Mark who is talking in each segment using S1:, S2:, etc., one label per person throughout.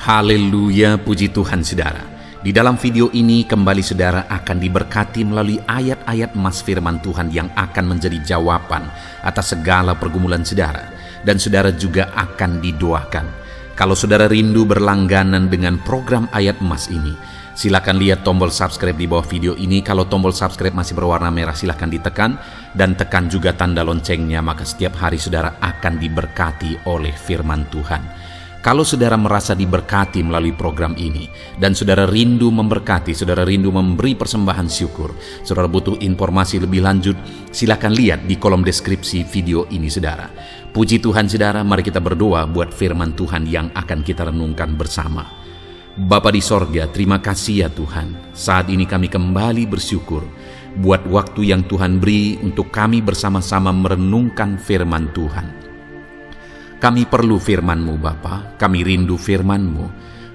S1: Haleluya, puji Tuhan saudara. Di dalam video ini kembali saudara akan diberkati melalui ayat-ayat emas firman Tuhan yang akan menjadi jawaban atas segala pergumulan saudara. Dan saudara juga akan didoakan. Kalau saudara rindu berlangganan dengan program ayat emas ini, silakan lihat tombol subscribe di bawah video ini. Kalau tombol subscribe masih berwarna merah, silakan ditekan. Dan tekan juga tanda loncengnya, maka setiap hari saudara akan diberkati oleh firman Tuhan. Kalau saudara merasa diberkati melalui program ini, dan saudara rindu memberkati, saudara rindu memberi persembahan syukur, saudara butuh informasi lebih lanjut, silakan lihat di kolom deskripsi video ini saudara. Puji Tuhan saudara, mari kita berdoa buat firman Tuhan yang akan kita renungkan bersama. Bapa di sorga, terima kasih ya Tuhan. Saat ini kami kembali bersyukur buat waktu yang Tuhan beri untuk kami bersama-sama merenungkan firman Tuhan. Kami perlu firman-Mu Bapa, kami rindu firman-Mu.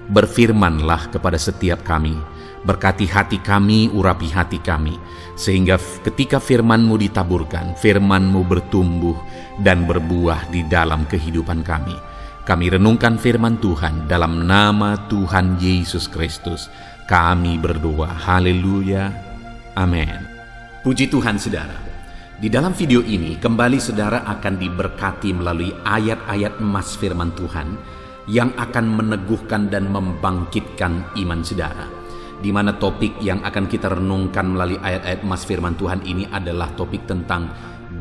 S1: Berfirmanlah kepada setiap kami, berkati hati kami, urapi hati kami, sehingga ketika firman-Mu ditaburkan, firman-Mu bertumbuh dan berbuah di dalam kehidupan kami. Kami renungkan firman Tuhan dalam nama Tuhan Yesus Kristus. Kami berdoa, haleluya, amin. Puji Tuhan saudara. Di dalam video ini kembali saudara akan diberkati melalui ayat-ayat emas firman Tuhan yang akan meneguhkan dan membangkitkan iman saudara. Di mana topik yang akan kita renungkan melalui ayat-ayat emas firman Tuhan ini adalah topik tentang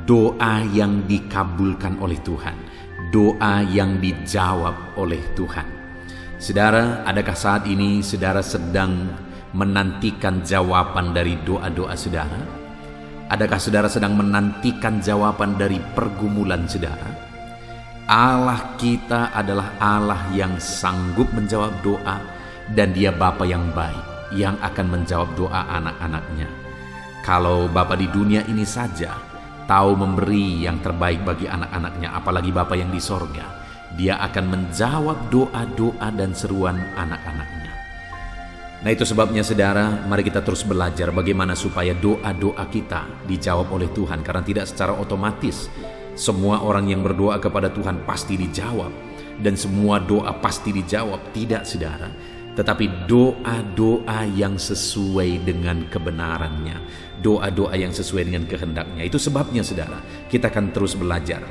S1: doa yang dikabulkan oleh Tuhan, doa yang dijawab oleh Tuhan. Saudara, adakah saat ini saudara sedang menantikan jawaban dari doa-doa saudara? Adakah saudara sedang menantikan jawaban dari pergumulan saudara? Allah kita adalah Allah yang sanggup menjawab doa, dan Dia Bapa yang baik yang akan menjawab doa anak-anaknya. Kalau Bapa di dunia ini saja tahu memberi yang terbaik bagi anak-anaknya, apalagi Bapa yang di sorga, Dia akan menjawab doa-doa dan seruan anak-anaknya. Nah itu sebabnya saudara, mari kita terus belajar bagaimana supaya doa-doa kita dijawab oleh Tuhan. Karena tidak secara otomatis semua orang yang berdoa kepada Tuhan pasti dijawab, dan semua doa pasti dijawab, tidak saudara. Tetapi doa-doa yang sesuai dengan kebenarannya, doa-doa yang sesuai dengan kehendaknya. Itu sebabnya saudara, kita akan terus belajar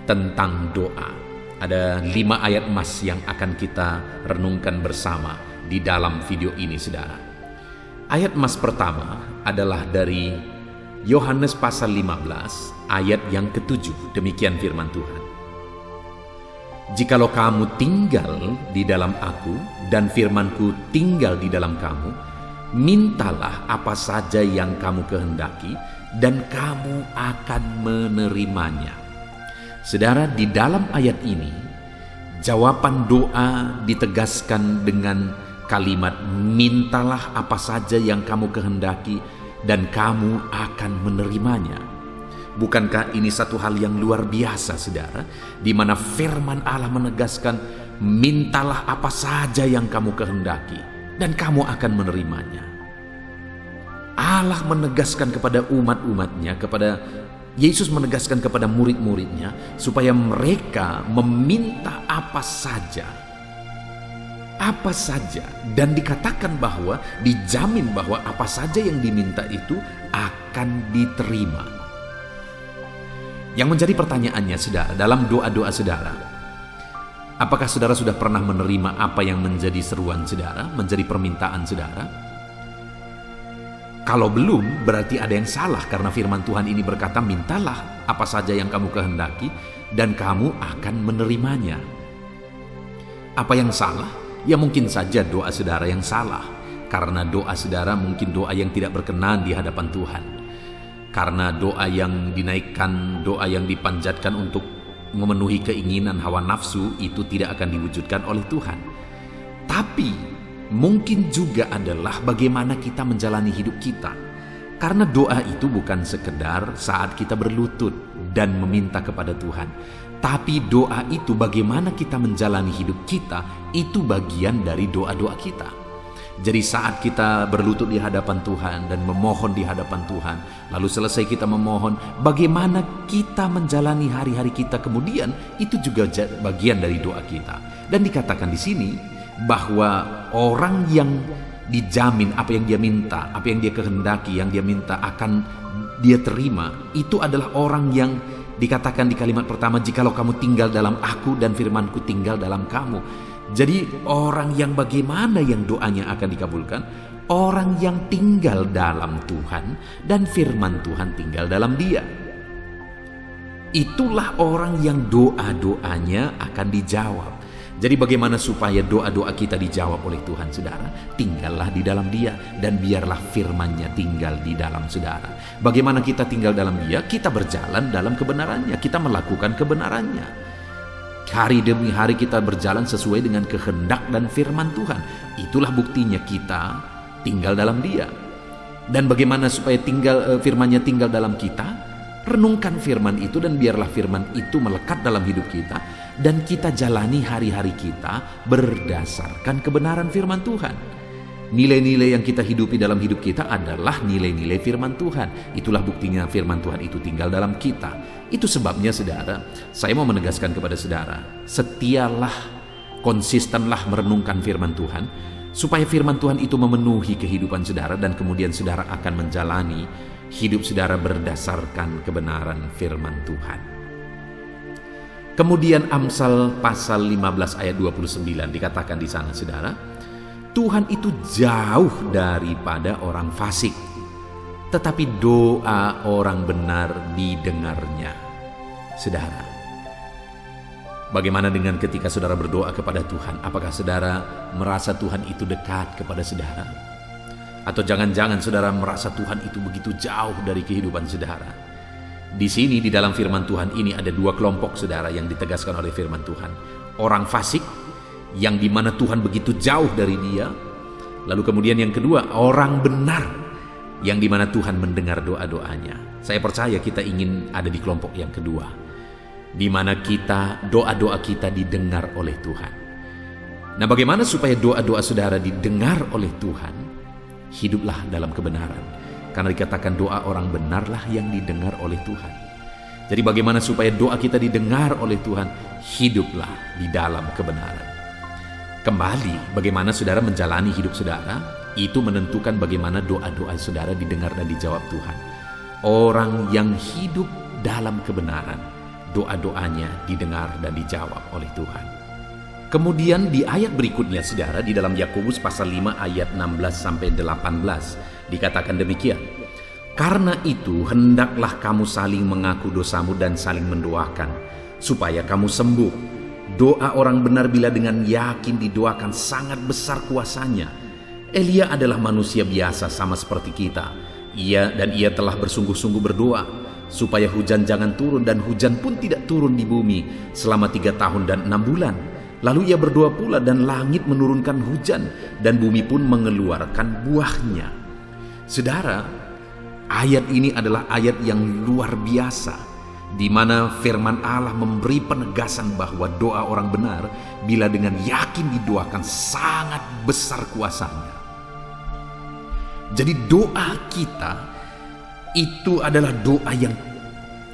S1: tentang doa. Ada 5 ayat emas yang akan kita renungkan bersama di dalam video ini saudara. Ayat emas pertama adalah dari Yohanes pasal 15 ayat yang ke-7. Demikian firman Tuhan. Jikalau kamu tinggal di dalam aku dan firmanku tinggal di dalam kamu, mintalah apa saja yang kamu kehendaki dan kamu akan menerimanya. Saudara, di dalam ayat ini jawaban doa ditegaskan dengan kalimat mintalah apa saja yang kamu kehendaki dan kamu akan menerimanya. Bukankah ini satu hal yang luar biasa saudara, di mana firman Allah menegaskan mintalah apa saja yang kamu kehendaki dan kamu akan menerimanya. Allah menegaskan kepada umat-umatnya, kepada Yesus menegaskan kepada murid-muridnya supaya mereka meminta apa saja, dan dikatakan bahwa dijamin bahwa apa saja yang diminta itu akan diterima. Yang menjadi pertanyaannya saudara, dalam doa-doa saudara, apakah saudara sudah pernah menerima apa yang menjadi seruan saudara, menjadi permintaan saudara? Kalau belum, berarti ada yang salah, karena firman Tuhan ini berkata mintalah apa saja yang kamu kehendaki dan kamu akan menerimanya. Apa yang salah? Ya mungkin saja doa saudara yang salah, karena doa saudara mungkin doa yang tidak berkenan di hadapan Tuhan. Karena doa yang dinaikkan, doa yang dipanjatkan untuk memenuhi keinginan hawa nafsu itu tidak akan diwujudkan oleh Tuhan. Tapi mungkin juga adalah bagaimana kita menjalani hidup kita. Karena doa itu bukan sekedar saat kita berlutut dan meminta kepada Tuhan, tapi doa itu bagaimana kita menjalani hidup kita, itu bagian dari doa-doa kita. Jadi saat kita berlutut di hadapan Tuhan dan memohon di hadapan Tuhan, lalu selesai kita memohon, bagaimana kita menjalani hari-hari kita kemudian, itu juga bagian dari doa kita. Dan dikatakan di sini, bahwa orang yang dijamin apa yang dia minta, apa yang dia kehendaki, yang dia minta akan dia terima, itu adalah orang yang dikatakan di kalimat pertama, jikalau kamu tinggal dalam aku dan firmanku tinggal dalam kamu. Jadi orang yang bagaimana yang doanya akan dikabulkan? Orang yang tinggal dalam Tuhan dan firman Tuhan tinggal dalam dia. Itulah orang yang doa-doanya akan dijawab. Jadi bagaimana supaya doa-doa kita dijawab oleh Tuhan, saudara? Tinggallah di dalam dia dan biarlah firman-Nya tinggal di dalam saudara. Bagaimana kita tinggal dalam dia? Kita berjalan dalam kebenarannya, kita melakukan kebenarannya. Hari demi hari kita berjalan sesuai dengan kehendak dan firman Tuhan. Itulah buktinya kita tinggal dalam dia. Dan bagaimana supaya firman-Nya tinggal dalam kita? Renungkan firman itu dan biarlah firman itu melekat dalam hidup kita dan kita jalani hari-hari kita berdasarkan kebenaran firman Tuhan. Nilai-nilai yang kita hidupi dalam hidup kita adalah nilai-nilai firman Tuhan. Itulah buktinya firman Tuhan itu tinggal dalam kita. Itu sebabnya, saudara, saya mau menegaskan kepada saudara, setialah, konsistenlah merenungkan firman Tuhan, supaya firman Tuhan itu memenuhi kehidupan saudara dan kemudian saudara akan menjalani hidup saudara berdasarkan kebenaran firman Tuhan. Kemudian Amsal pasal 15 ayat 29 dikatakan di sana, saudara, Tuhan itu jauh daripada orang fasik, tetapi doa orang benar didengarnya. Saudara, bagaimana dengan ketika saudara berdoa kepada Tuhan? Apakah saudara merasa Tuhan itu dekat kepada saudara? Atau jangan-jangan saudara merasa Tuhan itu begitu jauh dari kehidupan saudara? Di sini di dalam firman Tuhan ini ada dua kelompok, saudara, yang ditegaskan oleh firman Tuhan. Orang fasik yang dimana Tuhan begitu jauh dari dia. Lalu kemudian yang kedua, orang benar yang dimana Tuhan mendengar doa-doanya. Saya percaya kita ingin ada di kelompok yang kedua, di mana kita, doa-doa kita didengar oleh Tuhan. Nah, bagaimana supaya doa-doa saudara didengar oleh Tuhan? Hiduplah dalam kebenaran, karena dikatakan doa orang benarlah yang didengar oleh Tuhan. Jadi bagaimana supaya doa kita didengar oleh Tuhan? Hiduplah di dalam kebenaran. Kembali, bagaimana saudara menjalani hidup saudara, itu menentukan bagaimana doa-doa saudara didengar dan dijawab Tuhan. Orang yang hidup dalam kebenaran, doa-doanya didengar dan dijawab oleh Tuhan. Kemudian di ayat berikutnya, saudara, di dalam Yakobus pasal 5 ayat 16 sampai 18 dikatakan demikian. Karena itu hendaklah kamu saling mengaku dosamu dan saling mendoakan supaya kamu sembuh. Doa orang benar bila dengan yakin didoakan sangat besar kuasanya. Elia adalah manusia biasa sama seperti kita. Ia telah bersungguh-sungguh berdoa supaya hujan jangan turun, dan hujan pun tidak turun di bumi selama 3 tahun dan 6 bulan. Lalu ia berdoa pula dan langit menurunkan hujan dan bumi pun mengeluarkan buahnya. Saudara, ayat ini adalah ayat yang luar biasa, di mana firman Allah memberi penegasan bahwa doa orang benar bila dengan yakin didoakan sangat besar kuasanya. Jadi doa kita itu adalah doa yang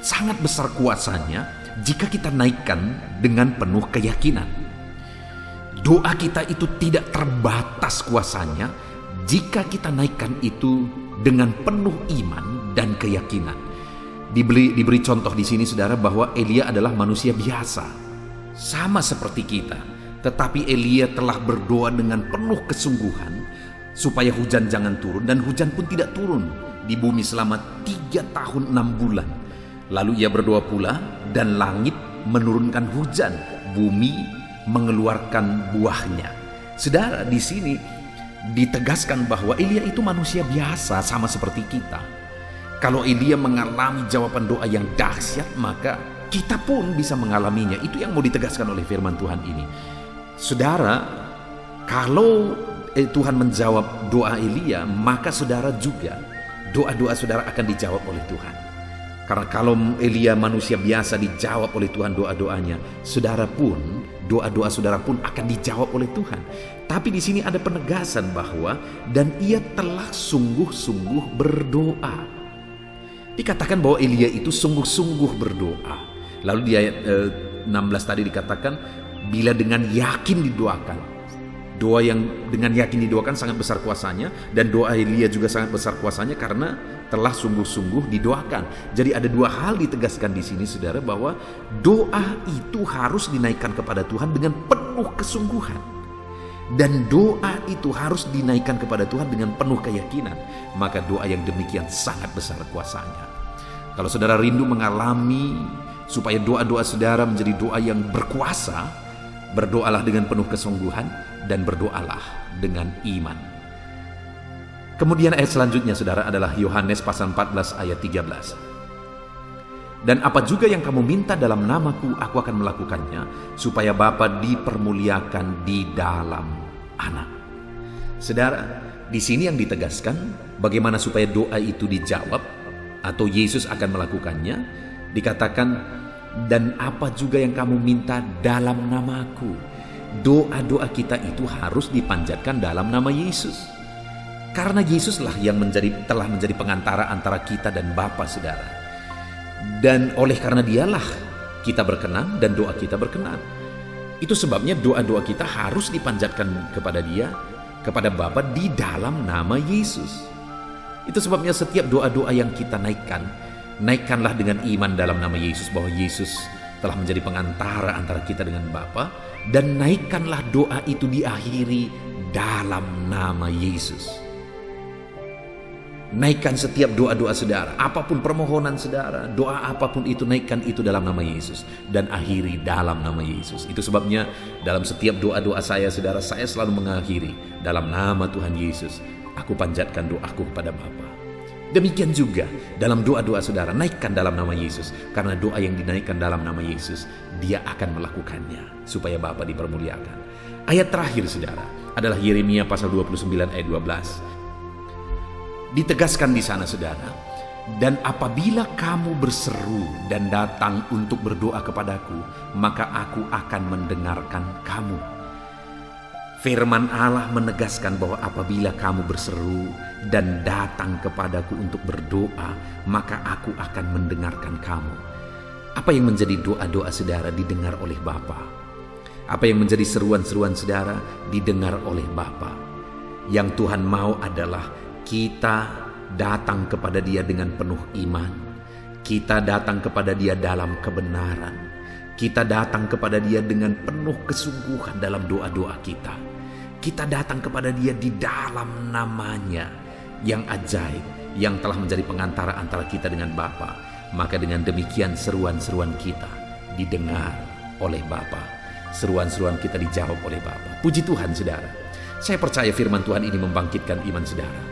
S1: sangat besar kuasanya jika kita naikkan dengan penuh keyakinan. Doa kita itu tidak terbatas kuasanya jika kita naikkan itu dengan penuh iman dan keyakinan. Diberi contoh di sini, saudara, bahwa Elia adalah manusia biasa, sama seperti kita. Tetapi Elia telah berdoa dengan penuh kesungguhan supaya hujan jangan turun, dan hujan pun tidak turun di bumi selama 3 tahun 6 bulan. Lalu ia berdoa pula dan langit menurunkan hujan, bumi mengeluarkan buahnya. Saudara, di sini ditegaskan bahwa Elia itu manusia biasa sama seperti kita. Kalau Elia mengalami jawaban doa yang dahsyat, maka kita pun bisa mengalaminya. Itu yang mau ditegaskan oleh firman Tuhan ini. Saudara, kalau Tuhan menjawab doa Elia, maka saudara juga, doa-doa saudara akan dijawab oleh Tuhan. Karena kalau Elia manusia biasa dijawab oleh Tuhan doa-doanya, saudara pun, doa-doa saudara pun akan dijawab oleh Tuhan. Tapi di sini ada penegasan bahwa dan ia telah sungguh-sungguh berdoa. Dikatakan bahwa Elia itu sungguh-sungguh berdoa. Lalu di ayat 16 tadi dikatakan bila dengan yakin didoakan, Doa yang dengan yakin didoakan sangat besar kuasanya, dan doa Elia juga sangat besar kuasanya karena telah sungguh-sungguh didoakan. Jadi ada dua hal ditegaskan di sini, saudara, bahwa doa itu harus dinaikkan kepada Tuhan dengan penuh kesungguhan, dan doa itu harus dinaikkan kepada Tuhan dengan penuh keyakinan. Maka doa yang demikian sangat besar kuasanya. Kalau saudara rindu mengalami supaya doa-doa saudara menjadi doa yang berkuasa, berdoalah dengan penuh kesungguhan dan berdoalah dengan iman. Kemudian ayat selanjutnya, saudara, adalah Yohanes pasal 14 ayat 13. Dan apa juga yang kamu minta dalam namaku, aku akan melakukannya, supaya Bapa dipermuliakan di dalam Anak. Saudara, di sini yang ditegaskan bagaimana supaya doa itu dijawab atau Yesus akan melakukannya. Dikatakan, dan apa juga yang kamu minta dalam namaku. Doa-doa kita itu harus dipanjatkan dalam nama Yesus. Karena Yesuslah yang telah menjadi pengantara antara kita dan Bapa, saudara. Dan oleh karena dialah kita berkenan dan doa kita berkenan. Itu sebabnya doa-doa kita harus dipanjatkan kepada Dia, kepada Bapa di dalam nama Yesus. Itu sebabnya setiap doa-doa yang kita naikkanlah dengan iman dalam nama Yesus, bahwa Yesus telah menjadi pengantara antara kita dengan Bapa, dan naikkanlah doa itu diakhiri dalam nama Yesus. Naikkan setiap doa-doa saudara, apapun permohonan saudara, doa apapun itu, naikkan itu dalam nama Yesus dan akhiri dalam nama Yesus. Itu sebabnya dalam setiap doa-doa saya, saudara, saya selalu mengakhiri dalam nama Tuhan Yesus. Aku panjatkan doaku kepada Bapa. Demikian juga dalam doa-doa saudara, naikkan dalam nama Yesus. Karena doa yang dinaikkan dalam nama Yesus, Dia akan melakukannya supaya Bapa dipermuliakan. Ayat terakhir, saudara, adalah Yeremia pasal 29 ayat 12. Ditegaskan di sana, saudara, dan apabila kamu berseru dan datang untuk berdoa kepadaku, maka aku akan mendengarkan kamu. Firman Allah menegaskan bahwa apabila kamu berseru dan datang kepadaku untuk berdoa, maka aku akan mendengarkan kamu. Apa yang menjadi doa-doa saudara didengar oleh Bapa? Apa yang menjadi seruan-seruan saudara didengar oleh Bapa? Yang Tuhan mau adalah kita datang kepada Dia dengan penuh iman. Kita datang kepada Dia dalam kebenaran. Kita datang kepada Dia dengan penuh kesungguhan dalam doa-doa kita. Kita datang kepada Dia di dalam namanya yang ajaib, yang telah menjadi pengantara antara kita dengan Bapa. Maka dengan demikian seruan-seruan kita didengar oleh Bapa. Seruan-seruan kita dijawab oleh Bapa. Puji Tuhan, saudara. Saya percaya firman Tuhan ini membangkitkan iman saudara,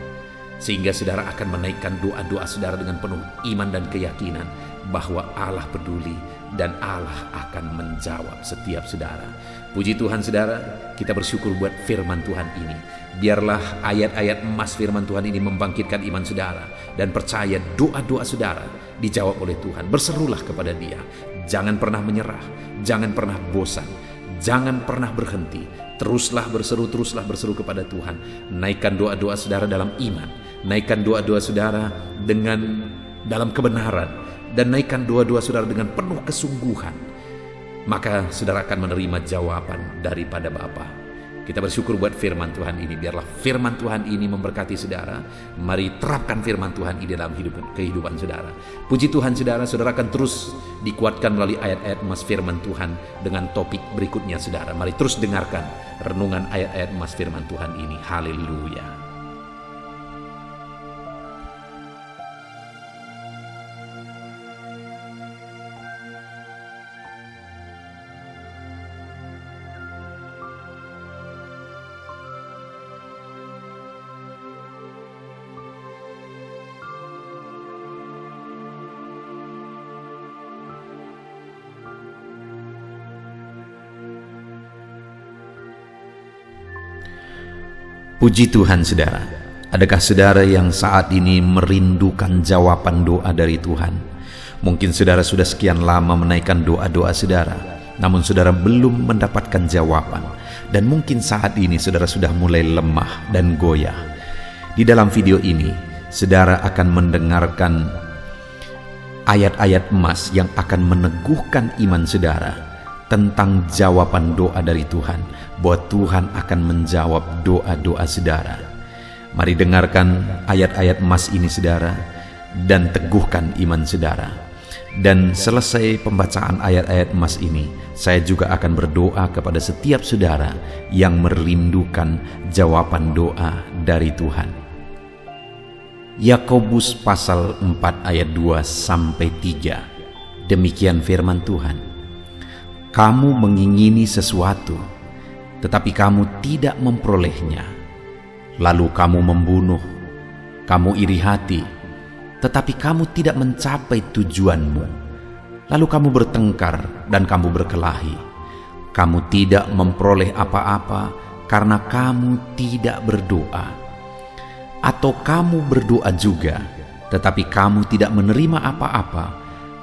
S1: sehingga saudara akan menaikkan doa-doa saudara dengan penuh iman dan keyakinan bahwa Allah peduli dan Allah akan menjawab setiap saudara. Puji Tuhan, saudara, kita bersyukur buat firman Tuhan ini. Biarlah ayat-ayat emas firman Tuhan ini membangkitkan iman saudara, dan percaya doa-doa saudara dijawab oleh Tuhan. Berserulah kepada Dia. Jangan pernah menyerah, jangan pernah bosan, jangan pernah berhenti. Teruslah berseru kepada Tuhan. Naikkan doa-doa saudara dalam iman. Naikkan doa-doa saudara dalam kebenaran, dan naikkan doa-doa saudara dengan penuh kesungguhan. Maka saudara akan menerima jawaban daripada Bapa. Kita bersyukur buat firman Tuhan ini. Biarlah firman Tuhan ini memberkati saudara. Mari terapkan firman Tuhan ini dalam kehidupan saudara. Puji Tuhan, saudara akan terus dikuatkan melalui ayat-ayat emas firman Tuhan dengan topik berikutnya, saudara. Mari terus dengarkan renungan ayat-ayat emas firman Tuhan ini. Haleluya. Puji Tuhan, saudara. Adakah saudara yang saat ini merindukan jawaban doa dari Tuhan? Mungkin saudara sudah sekian lama menaikkan doa-doa saudara, namun saudara belum mendapatkan jawaban. Dan mungkin saat ini saudara sudah mulai lemah dan goyah. Di dalam video ini, saudara akan mendengarkan ayat-ayat emas yang akan meneguhkan iman saudara. tentang jawaban doa dari Tuhan, bahwa Tuhan akan menjawab doa-doa saudara. Mari dengarkan ayat-ayat emas ini saudara, dan teguhkan iman saudara. Dan selesai pembacaan ayat-ayat emas ini, saya juga akan berdoa kepada setiap saudara yang merindukan jawaban doa dari Tuhan. Yakobus pasal 4 ayat 2-3. Demikian firman Tuhan. Kamu mengingini sesuatu, tetapi kamu tidak memperolehnya. Lalu kamu membunuh, kamu iri hati, tetapi kamu tidak mencapai tujuanmu. Lalu kamu bertengkar dan kamu berkelahi. Kamu tidak memperoleh apa-apa karena kamu tidak berdoa. Atau kamu berdoa juga, tetapi kamu tidak menerima apa-apa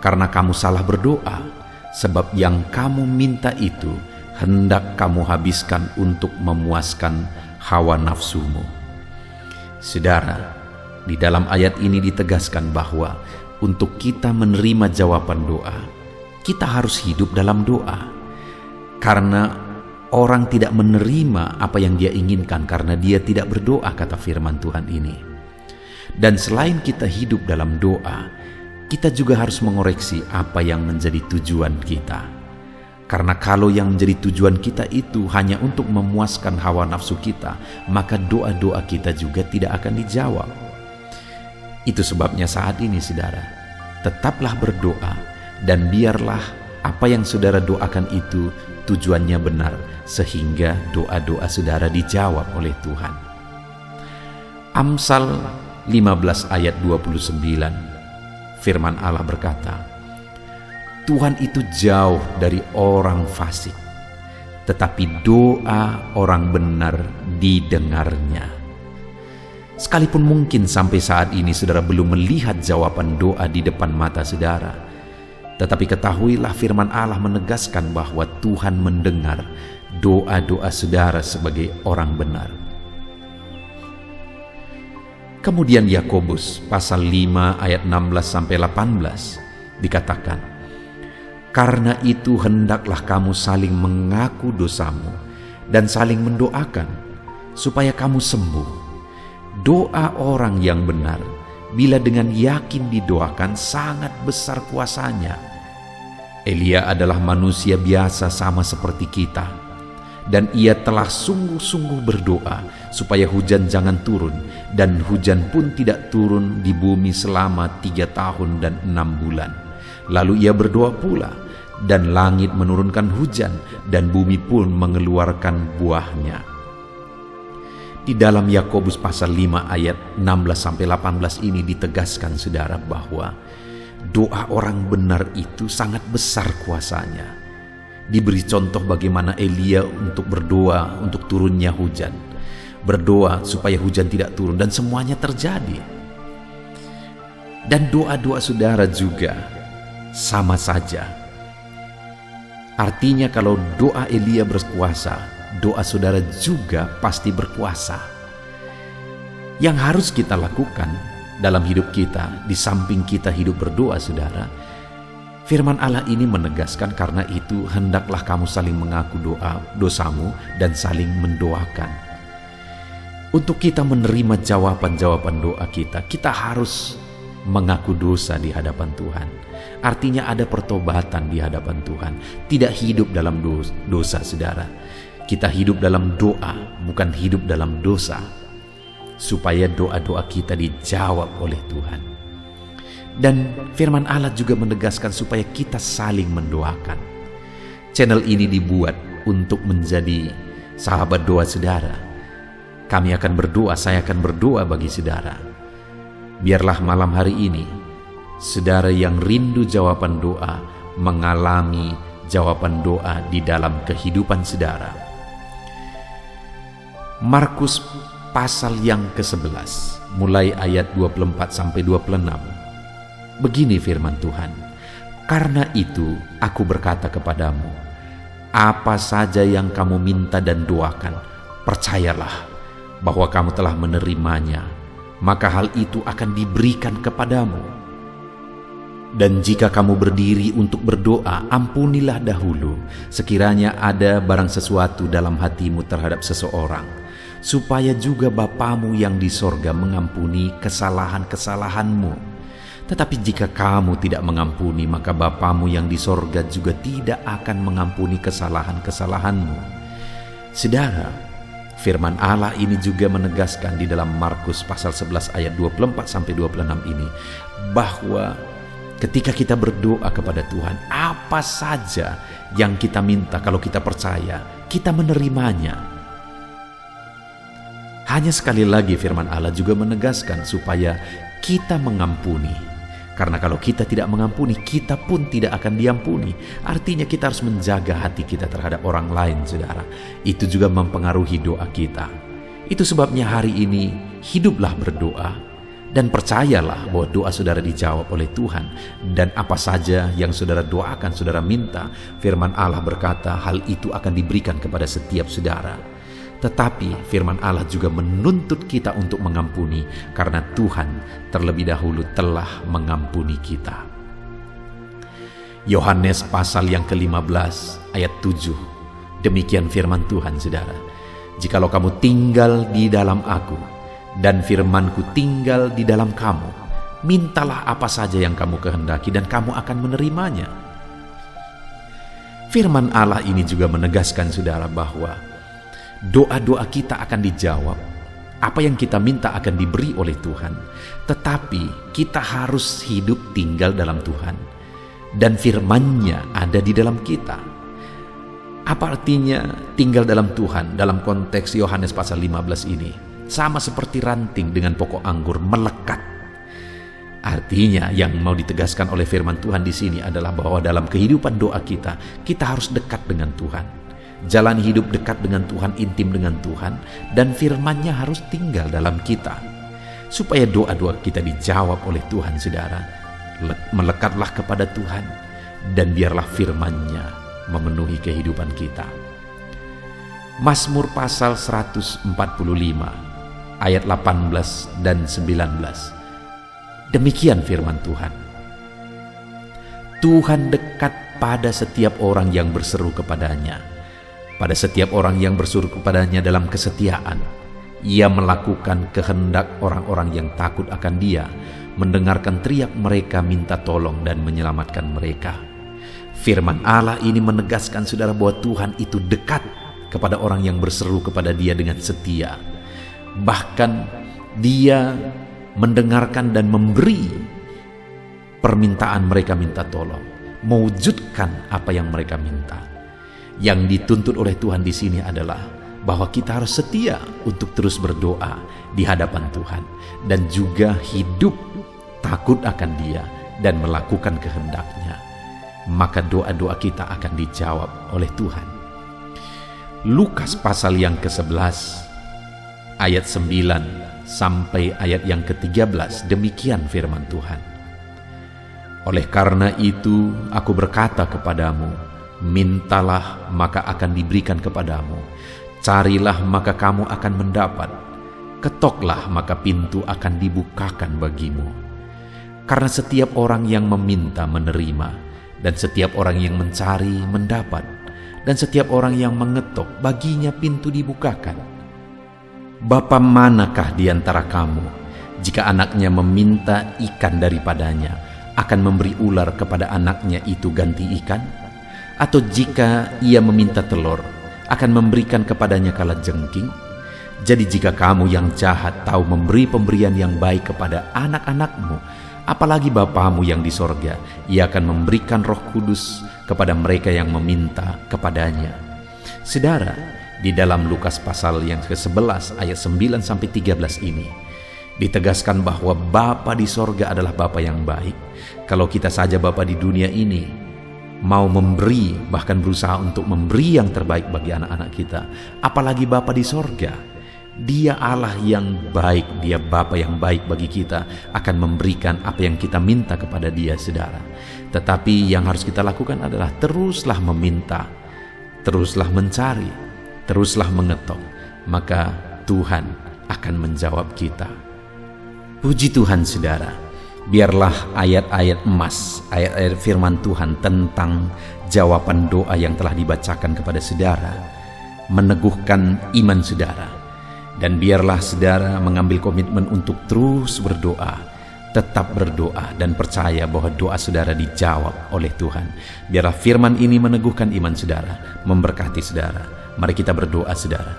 S1: karena kamu salah berdoa. Sebab yang kamu minta itu hendak kamu habiskan untuk memuaskan hawa nafsumu. Saudara, di dalam ayat ini ditegaskan bahwa untuk kita menerima jawaban doa, kita harus hidup dalam doa. Karena orang tidak menerima apa yang dia inginkan karena dia tidak berdoa, kata firman Tuhan ini. Dan selain kita hidup dalam doa, kita juga harus mengoreksi apa yang menjadi tujuan kita. Karena kalau yang menjadi tujuan kita itu hanya untuk memuaskan hawa nafsu kita, maka doa-doa kita juga tidak akan dijawab. Itu sebabnya saat ini saudara, tetaplah berdoa dan biarlah apa yang saudara doakan itu tujuannya benar, sehingga doa-doa saudara dijawab oleh Tuhan. Amsal 15 ayat 29. Firman Allah berkata, Tuhan itu jauh dari orang fasik, tetapi doa orang benar didengarnya. Sekalipun mungkin sampai saat ini saudara belum melihat jawaban doa di depan mata saudara, tetapi ketahuilah firman Allah menegaskan bahwa Tuhan mendengar doa-doa saudara sebagai orang benar. Kemudian Yakobus pasal 5 ayat 16-18 dikatakan, karena itu hendaklah kamu saling mengaku dosamu dan saling mendoakan supaya kamu sembuh. Doa orang yang benar bila dengan yakin didoakan sangat besar kuasanya. Elia adalah manusia biasa sama seperti kita, dan ia telah sungguh-sungguh berdoa supaya hujan jangan turun, dan hujan pun tidak turun di bumi selama 3 tahun dan 6 bulan. Lalu ia berdoa pula, dan langit menurunkan hujan, dan bumi pun mengeluarkan buahnya. Di dalam Yakobus pasal 5 ayat 16-18 ini ditegaskan saudara bahwa doa orang benar itu sangat besar kuasanya. Diberi contoh bagaimana Elia untuk berdoa untuk turunnya hujan, berdoa supaya hujan tidak turun, dan semuanya terjadi. Dan doa-doa saudara juga sama saja. Artinya kalau doa Elia berkuasa, doa saudara juga pasti berkuasa. Yang harus kita lakukan dalam hidup kita, di samping kita hidup berdoa saudara, firman Allah ini menegaskan, karena itu hendaklah kamu saling mengaku dosamu dan saling mendoakan. Untuk kita menerima jawaban-jawaban doa kita, kita harus mengaku dosa di hadapan Tuhan. Artinya ada pertobatan di hadapan Tuhan. Tidak hidup dalam dosa saudara. Kita hidup dalam doa, bukan hidup dalam dosa. Supaya doa-doa kita dijawab oleh Tuhan. Dan firman Allah juga menegaskan supaya kita saling mendoakan. Channel ini dibuat untuk menjadi sahabat doa saudara. Kami akan berdoa, saya akan berdoa bagi saudara. Biarlah malam hari ini, saudara yang rindu jawaban doa, mengalami jawaban doa di dalam kehidupan saudara. Markus pasal yang ke-11, mulai ayat 24-26. Begini firman Tuhan, karena itu aku berkata kepadamu, apa saja yang kamu minta dan doakan, percayalah bahwa kamu telah menerimanya, maka hal itu akan diberikan kepadamu. Dan jika kamu berdiri untuk berdoa, ampunilah dahulu sekiranya ada barang sesuatu dalam hatimu terhadap seseorang, supaya juga Bapamu yang di sorga mengampuni kesalahan-kesalahanmu. Tetapi jika kamu tidak mengampuni, maka Bapamu yang di sorga juga tidak akan mengampuni kesalahan-kesalahanmu. Saudara, firman Allah ini juga menegaskan di dalam Markus pasal 11 ayat 24-26 ini, bahwa ketika kita berdoa kepada Tuhan, apa saja yang kita minta, kalau kita percaya, kita menerimanya. Hanya sekali lagi firman Allah juga menegaskan supaya kita mengampuni. Karena kalau kita tidak mengampuni, kita pun tidak akan diampuni. Artinya kita harus menjaga hati kita terhadap orang lain, saudara. Itu juga mempengaruhi doa kita. Itu sebabnya hari ini hiduplah berdoa. Dan percayalah bahwa doa saudara dijawab oleh Tuhan. Dan apa saja yang saudara doakan, saudara minta, firman Allah berkata hal itu akan diberikan kepada setiap saudara. Tetapi firman Allah juga menuntut kita untuk mengampuni, karena Tuhan terlebih dahulu telah mengampuni kita. Yohanes pasal yang ke-15 ayat 7. Demikian firman Tuhan, saudara. Jikalau kamu tinggal di dalam aku, dan firman-Ku tinggal di dalam kamu, mintalah apa saja yang kamu kehendaki dan kamu akan menerimanya. Firman Allah ini juga menegaskan, saudara, bahwa doa-doa kita akan dijawab. Apa yang kita minta akan diberi oleh Tuhan. Tetapi kita harus hidup tinggal dalam Tuhan. Dan firman-Nya ada di dalam kita. Apa artinya tinggal dalam Tuhan dalam konteks Yohanes pasal 15 ini? Sama seperti ranting dengan pokok anggur melekat. Artinya yang mau ditegaskan oleh firman Tuhan di sini adalah bahwa dalam kehidupan doa kita harus dekat dengan Tuhan. Jalan hidup dekat dengan Tuhan, intim dengan Tuhan, dan firman-Nya harus tinggal dalam kita. Supaya doa-doa kita dijawab oleh Tuhan, saudara, melekatlah kepada Tuhan, dan biarlah firman-Nya memenuhi kehidupan kita. Mazmur pasal 145 ayat 18 dan 19. Demikian firman Tuhan. Tuhan dekat pada setiap orang yang berseru kepadanya. Pada setiap orang yang berseru kepadanya dalam kesetiaan. Ia melakukan kehendak orang-orang yang takut akan Dia, mendengarkan teriak mereka minta tolong dan menyelamatkan mereka. Firman Allah ini menegaskan, saudara, bahwa Tuhan itu dekat kepada orang yang berseru kepada Dia dengan setia. Bahkan Dia mendengarkan dan memberi permintaan mereka minta tolong, mewujudkan apa yang mereka minta. Yang dituntut oleh Tuhan di sini adalah bahwa kita harus setia untuk terus berdoa di hadapan Tuhan, dan juga hidup takut akan Dia dan melakukan kehendak-Nya. Maka doa-doa kita akan dijawab oleh Tuhan. Lukas pasal yang ke-11 ayat 9 sampai ayat yang ke-13, demikian firman Tuhan. Oleh karena itu aku berkata kepadamu, mintalah maka akan diberikan kepadamu, carilah maka kamu akan mendapat, ketoklah maka pintu akan dibukakan bagimu. Karena setiap orang yang meminta menerima, dan setiap orang yang mencari mendapat, dan setiap orang yang mengetok baginya pintu dibukakan. Bapa manakah di antara kamu, jika anaknya meminta ikan daripadanya, akan memberi ular kepada anaknya itu ganti ikan? Atau jika ia meminta telur, akan memberikan kepadanya kalajengking? Jadi jika kamu yang jahat tahu memberi pemberian yang baik kepada anak-anakmu, apalagi Bapamu yang di sorga, Ia akan memberikan Roh Kudus kepada mereka yang meminta kepadanya. Saudara, di dalam Lukas pasal yang ke-11 ayat 9-13 ini ditegaskan bahwa Bapa di sorga adalah Bapa yang baik. Kalau kita saja Bapa di dunia ini mau memberi, bahkan berusaha untuk memberi yang terbaik bagi anak-anak kita, apalagi Bapa di sorga. Dia Allah yang baik, Dia Bapa yang baik bagi kita, akan memberikan apa yang kita minta kepada Dia, saudara. Tetapi yang harus kita lakukan adalah teruslah meminta, teruslah mencari, teruslah mengetok, maka Tuhan akan menjawab kita. Puji Tuhan, saudara. Biarlah ayat-ayat emas, ayat-ayat firman Tuhan tentang jawaban doa yang telah dibacakan kepada saudara meneguhkan iman saudara. Dan biarlah saudara mengambil komitmen untuk terus berdoa, tetap berdoa dan percaya bahwa doa saudara dijawab oleh Tuhan. Biarlah firman ini meneguhkan iman saudara, memberkati saudara. Mari kita berdoa saudara.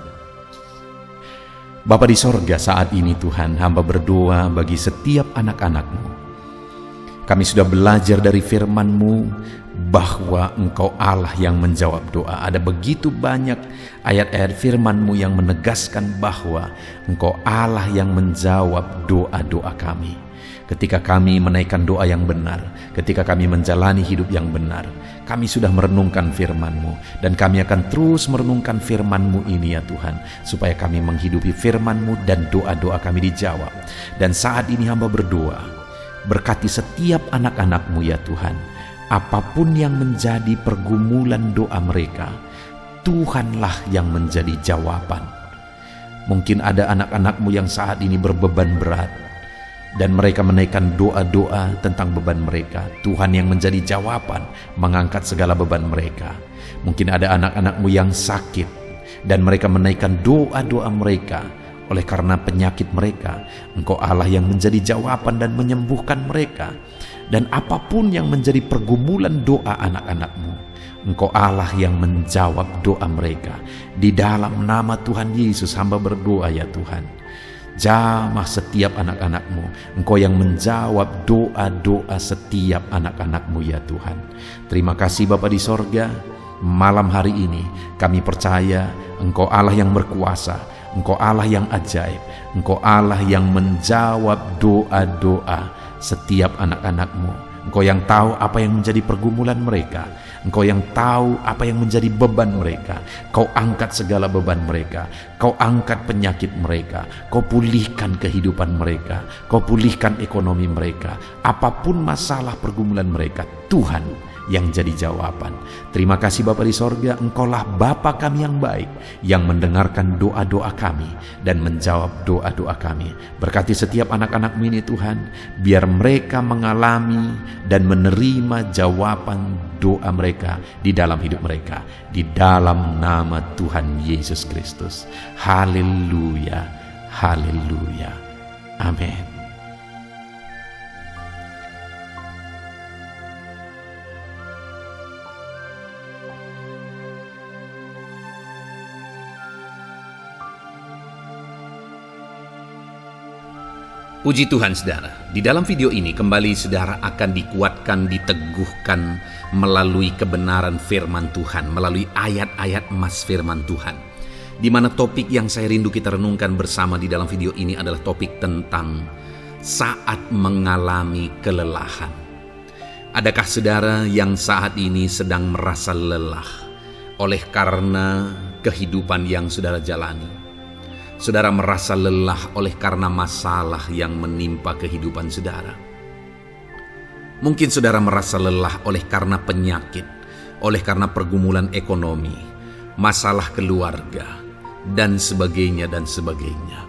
S1: Bapa di sorga, saat ini Tuhan, hamba berdoa bagi setiap anak-anak-Mu. Kami sudah belajar dari firman-Mu bahwa Engkau Allah yang menjawab doa. Ada begitu banyak ayat-ayat firman-Mu yang menegaskan bahwa Engkau Allah yang menjawab doa-doa kami. Ketika kami menaikkan doa yang benar, ketika kami menjalani hidup yang benar, kami sudah merenungkan firman-Mu, dan kami akan terus merenungkan firman-Mu ini ya Tuhan, supaya kami menghidupi firman-Mu dan doa-doa kami dijawab. Dan saat ini hamba berdoa, berkati setiap anak-anak-Mu ya Tuhan. Apapun yang menjadi pergumulan doa mereka, Tuhanlah yang menjadi jawaban. Mungkin ada anak-anak-Mu yang saat ini berbeban berat, dan mereka menaikkan doa-doa tentang beban mereka. Tuhan yang menjadi jawaban, mengangkat segala beban mereka. Mungkin ada anak-anak-Mu yang sakit, dan mereka menaikkan doa-doa mereka. Oleh karena penyakit mereka, Engkau Allah yang menjadi jawaban dan menyembuhkan mereka. Dan apapun yang menjadi pergumulan doa anak-anak-Mu, Engkau Allah yang menjawab doa mereka. Di dalam nama Tuhan Yesus hamba berdoa ya Tuhan. Jamah setiap anak-anak-Mu. Engkau yang menjawab doa-doa setiap anak-anak-Mu ya Tuhan. Terima kasih Bapa di sorga. Malam hari ini kami percaya Engkau Allah yang berkuasa, Engkau Allah yang ajaib, Engkau Allah yang menjawab doa-doa setiap anak-anak-Mu. Engkau yang tahu apa yang menjadi pergumulan mereka. Engkau yang tahu apa yang menjadi beban mereka. Kau angkat segala beban mereka. Kau angkat penyakit mereka. Kau pulihkan kehidupan mereka. Kau pulihkan ekonomi mereka. Apapun masalah pergumulan mereka, Tuhan yang jadi jawaban. Terima kasih Bapa di sorga, Engkaulah Bapa kami yang baik, yang mendengarkan doa-doa kami dan menjawab doa-doa kami. Berkati setiap anak-anak-Mu ini Tuhan, biar mereka mengalami dan menerima jawaban doa mereka di dalam hidup mereka, di dalam nama Tuhan Yesus Kristus. Haleluya, haleluya, amin. Puji Tuhan saudara, di dalam video ini kembali saudara akan dikuatkan, diteguhkan melalui kebenaran firman Tuhan, melalui ayat-ayat emas firman Tuhan. Di mana topik yang saya rindu kita renungkan bersama di dalam video ini adalah topik tentang saat mengalami kelelahan. Adakah saudara yang saat ini sedang merasa lelah oleh karena kehidupan yang saudara jalani? Saudara merasa lelah oleh karena masalah yang menimpa kehidupan saudara. Mungkin saudara merasa lelah oleh karena penyakit, oleh karena pergumulan ekonomi, masalah keluarga, dan sebagainya dan sebagainya.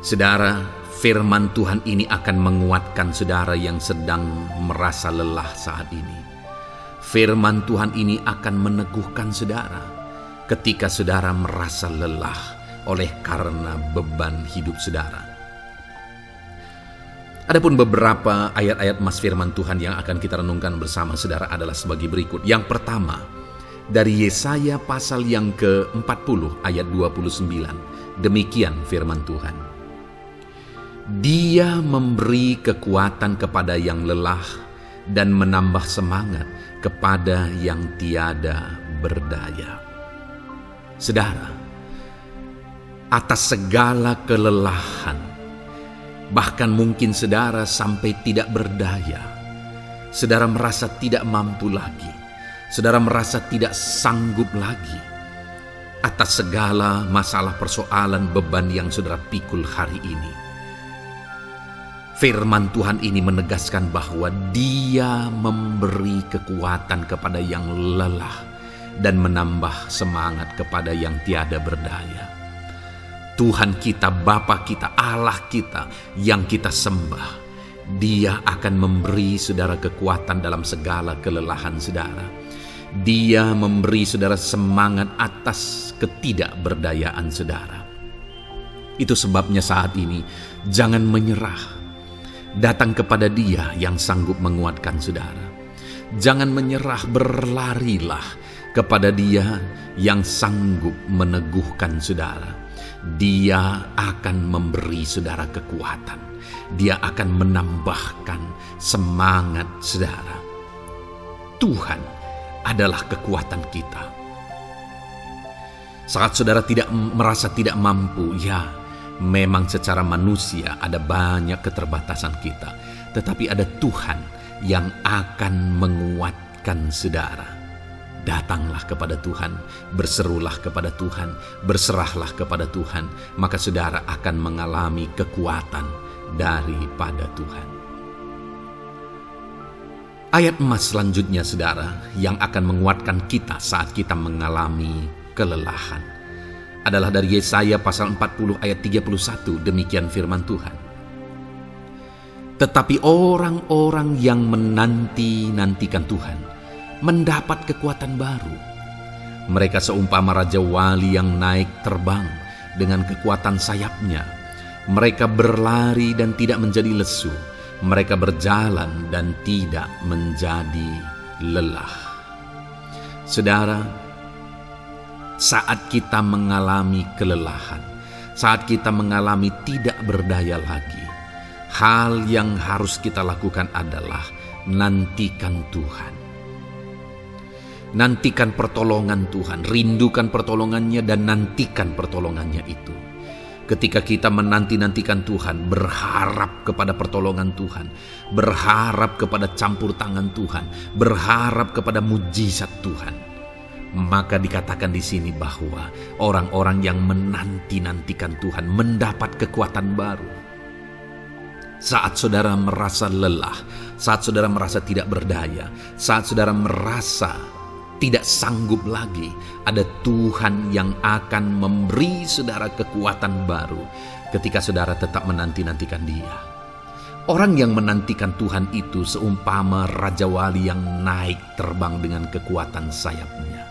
S1: Saudara, firman Tuhan ini akan menguatkan saudara yang sedang merasa lelah saat ini. Firman Tuhan ini akan meneguhkan saudara ketika saudara merasa lelah oleh karena beban hidup saudara. Adapun beberapa ayat-ayat emas firman Tuhan yang akan kita renungkan bersama saudara adalah sebagai berikut. Yang pertama, dari Yesaya pasal yang ke-40 ayat 29. Demikian firman Tuhan. Dia memberi kekuatan kepada yang lelah dan menambah semangat kepada yang tiada berdaya. Saudara, atas segala kelelahan, bahkan mungkin saudara sampai tidak berdaya, saudara merasa tidak mampu lagi, saudara merasa tidak sanggup lagi, atas segala masalah persoalan beban yang saudara pikul hari ini. Firman Tuhan ini menegaskan bahwa Dia memberi kekuatan kepada yang lelah dan menambah semangat kepada yang tiada berdaya. Tuhan kita, Bapa kita, Allah kita yang kita sembah, Dia akan memberi saudara kekuatan dalam segala kelelahan saudara. Dia memberi saudara semangat atas ketidakberdayaan saudara. Itu sebabnya saat ini jangan menyerah. Datang kepada Dia yang sanggup menguatkan saudara. Jangan menyerah, berlarilah kepada Dia yang sanggup meneguhkan saudara. Dia akan memberi saudara kekuatan. Dia akan menambahkan semangat saudara. Tuhan adalah kekuatan kita. Saat saudara merasa tidak mampu, ya, memang secara manusia ada banyak keterbatasan kita, tetapi ada Tuhan yang akan menguatkan saudara. Datanglah kepada Tuhan, berserulah kepada Tuhan, berserahlah kepada Tuhan, maka saudara akan mengalami kekuatan daripada Tuhan. Ayat emas selanjutnya saudara yang akan menguatkan kita saat kita mengalami kelelahan adalah dari Yesaya pasal 40 ayat 31. Demikian firman Tuhan. Tetapi orang-orang yang menanti-nantikan Tuhan mendapat kekuatan baru. Mereka seumpama Raja Wali yang naik terbang dengan kekuatan sayapnya. Mereka berlari dan tidak menjadi lesu. Mereka berjalan dan tidak menjadi lelah. Saudara, saat kita mengalami kelelahan, saat kita mengalami tidak berdaya lagi, hal yang harus kita lakukan adalah nantikan Tuhan. Nantikan pertolongan Tuhan, rindukan pertolongannya dan nantikan pertolongannya itu. Ketika kita menanti-nantikan Tuhan, berharap kepada pertolongan Tuhan, berharap kepada campur tangan Tuhan, berharap kepada mujizat Tuhan, maka dikatakan di sini bahwa orang-orang yang menanti-nantikan Tuhan mendapat kekuatan baru. Saat saudara merasa lelah, saat saudara merasa tidak berdaya, saat saudara merasa tidak sanggup lagi, ada Tuhan yang akan memberi saudara kekuatan baru ketika saudara tetap menanti-nantikan Dia. Orang yang menantikan Tuhan itu seumpama Raja Wali yang naik terbang dengan kekuatan sayapnya.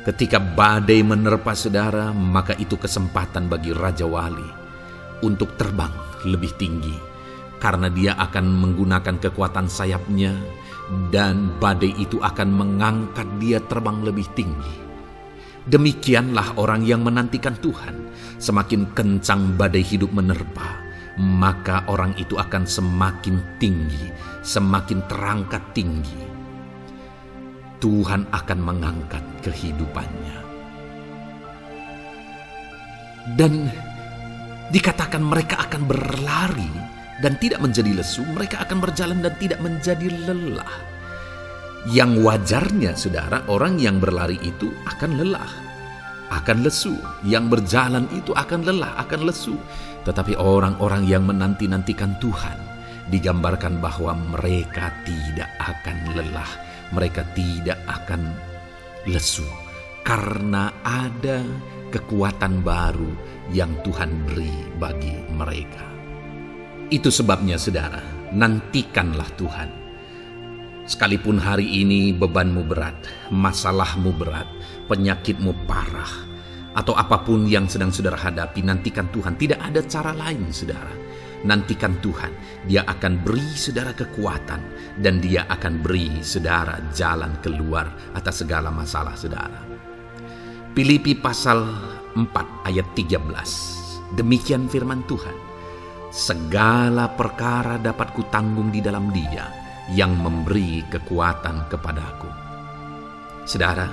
S1: Ketika badai menerpa saudara, maka itu kesempatan bagi Raja Wali untuk terbang lebih tinggi, karena dia akan menggunakan kekuatan sayapnya dan badai itu akan mengangkat dia terbang lebih tinggi. Demikianlah orang yang menantikan Tuhan. Semakin kencang badai hidup menerpa, maka orang itu akan semakin tinggi, semakin terangkat tinggi. Tuhan akan mengangkat kehidupannya. Dan dikatakan mereka akan berlari dan tidak menjadi lesu, mereka akan berjalan dan tidak menjadi lelah. Yang wajarnya saudara, orang yang berlari itu akan lelah, akan lesu. Yang berjalan itu akan lelah, akan lesu. Tetapi orang-orang yang menanti-nantikan Tuhan, digambarkan bahwa mereka tidak akan lelah, mereka tidak akan lesu, karena ada kekuatan baru yang Tuhan beri bagi mereka. Itu sebabnya saudara, nantikanlah Tuhan. Sekalipun hari ini bebanmu berat, masalahmu berat, penyakitmu parah, atau apapun yang sedang saudara hadapi, nantikan Tuhan. Tidak ada cara lain saudara. Nantikan Tuhan. Dia akan beri saudara kekuatan dan Dia akan beri saudara jalan keluar atas segala masalah saudara. Filipi pasal 4 ayat 13. Demikian firman Tuhan. Segala perkara dapat kutanggung di dalam Dia yang memberi kekuatan kepadaku. Saudara,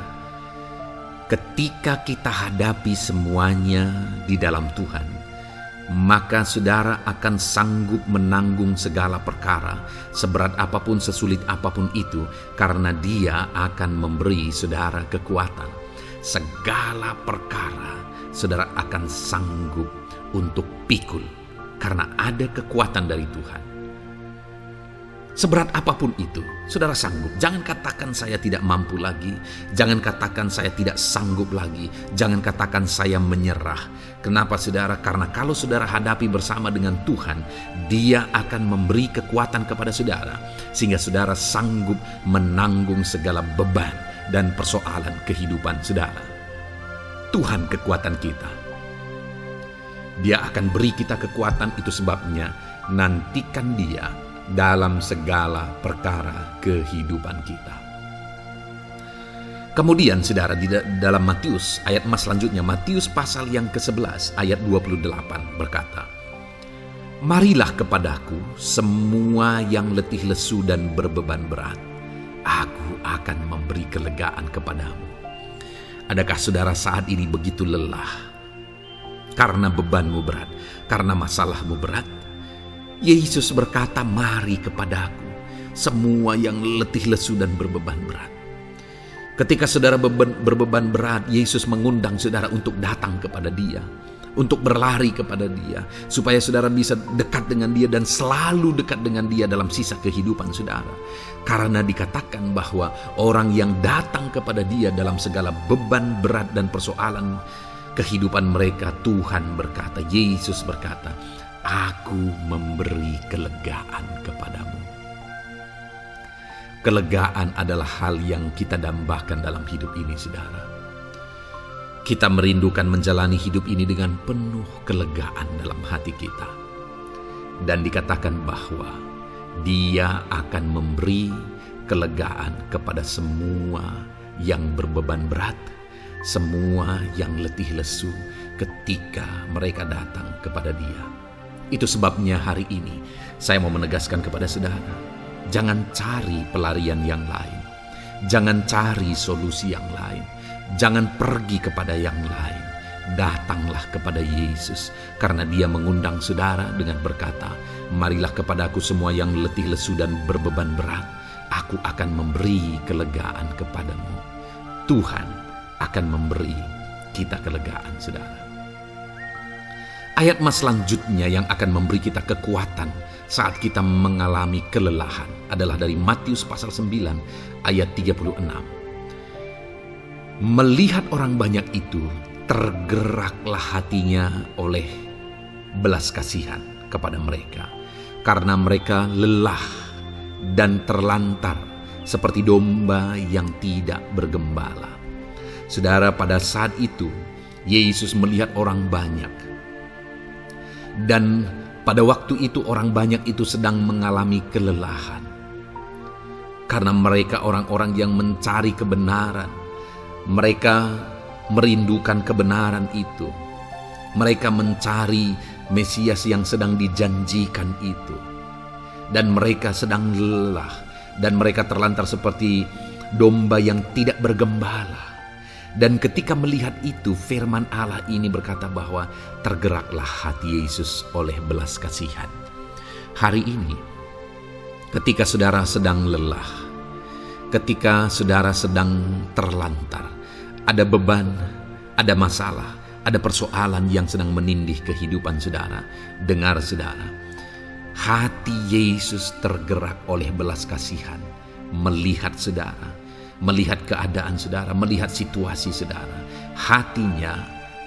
S1: ketika kita hadapi semuanya di dalam Tuhan, maka saudara akan sanggup menanggung segala perkara, seberat apapun, sesulit apapun itu, karena Dia akan memberi saudara kekuatan. Segala perkara saudara akan sanggup untuk pikul, karena ada kekuatan dari Tuhan. Seberat apapun itu, saudara sanggup. Jangan katakan saya tidak mampu lagi. Jangan katakan saya tidak sanggup lagi. Jangan katakan saya menyerah. Kenapa saudara? Karena kalau saudara hadapi bersama dengan Tuhan, Dia akan memberi kekuatan kepada saudara, sehingga saudara sanggup menanggung segala beban dan persoalan kehidupan saudara. Tuhan kekuatan kita. Dia akan beri kita kekuatan, itu sebabnya nantikan Dia dalam segala perkara kehidupan kita. Kemudian saudara, di dalam Matius ayat selanjutnya, Matius pasal yang ke-11 ayat 28 berkata, "Marilah kepadaku semua yang letih lesu dan berbeban berat, aku akan memberi kelegaan kepadamu." Adakah saudara saat ini begitu lelah karena bebanmu berat, karena masalahmu berat? Yesus berkata, "Mari kepadaku semua yang letih lesu dan berbeban berat." Ketika saudara berbeban berat, Yesus mengundang saudara untuk datang kepada Dia, untuk berlari kepada Dia, supaya saudara bisa dekat dengan Dia dan selalu dekat dengan Dia dalam sisa kehidupan saudara. Karena dikatakan bahwa orang yang datang kepada Dia dalam segala beban berat dan persoalan kehidupan mereka, Tuhan berkata, Yesus berkata, "Aku memberi kelegaan kepadamu." Kelegaan adalah hal yang kita dambakan dalam hidup ini, saudara. Kita merindukan menjalani hidup ini dengan penuh kelegaan dalam hati kita. Dan dikatakan bahwa Dia akan memberi kelegaan kepada semua yang berbeban berat, semua yang letih lesu ketika mereka datang kepada Dia. Itu sebabnya hari ini saya mau menegaskan kepada saudara, jangan cari pelarian yang lain. Jangan cari solusi yang lain. Jangan pergi kepada yang lain. Datanglah kepada Yesus, karena Dia mengundang saudara dengan berkata, "Marilah kepadaku semua yang letih lesu dan berbeban berat, aku akan memberi kelegaan kepadamu." Tuhan akan memberi kita kelegaan, saudara. Ayat selanjutnya yang akan memberi kita kekuatan saat kita mengalami kelelahan adalah dari Matius pasal 9 ayat 36. Melihat orang banyak itu, tergeraklah hatinya oleh belas kasihan kepada mereka, karena mereka lelah dan terlantar seperti domba yang tidak bergembala. Saudara, pada saat itu Yesus melihat orang banyak. Dan pada waktu itu orang banyak itu sedang mengalami kelelahan. Karena mereka orang-orang yang mencari kebenaran. Mereka merindukan kebenaran itu. Mereka mencari Mesias yang sedang dijanjikan itu. Dan mereka sedang lelah. Dan mereka terlantar seperti domba yang tidak bergembala. Dan ketika melihat itu, firman Allah ini berkata bahwa tergeraklah hati Yesus oleh belas kasihan. Hari ini, ketika saudara sedang lelah, ketika saudara sedang terlantar, ada beban, ada masalah, ada persoalan yang sedang menindih kehidupan saudara, dengar saudara, hati Yesus tergerak oleh belas kasihan, melihat saudara, melihat keadaan saudara, melihat situasi saudara. Hatinya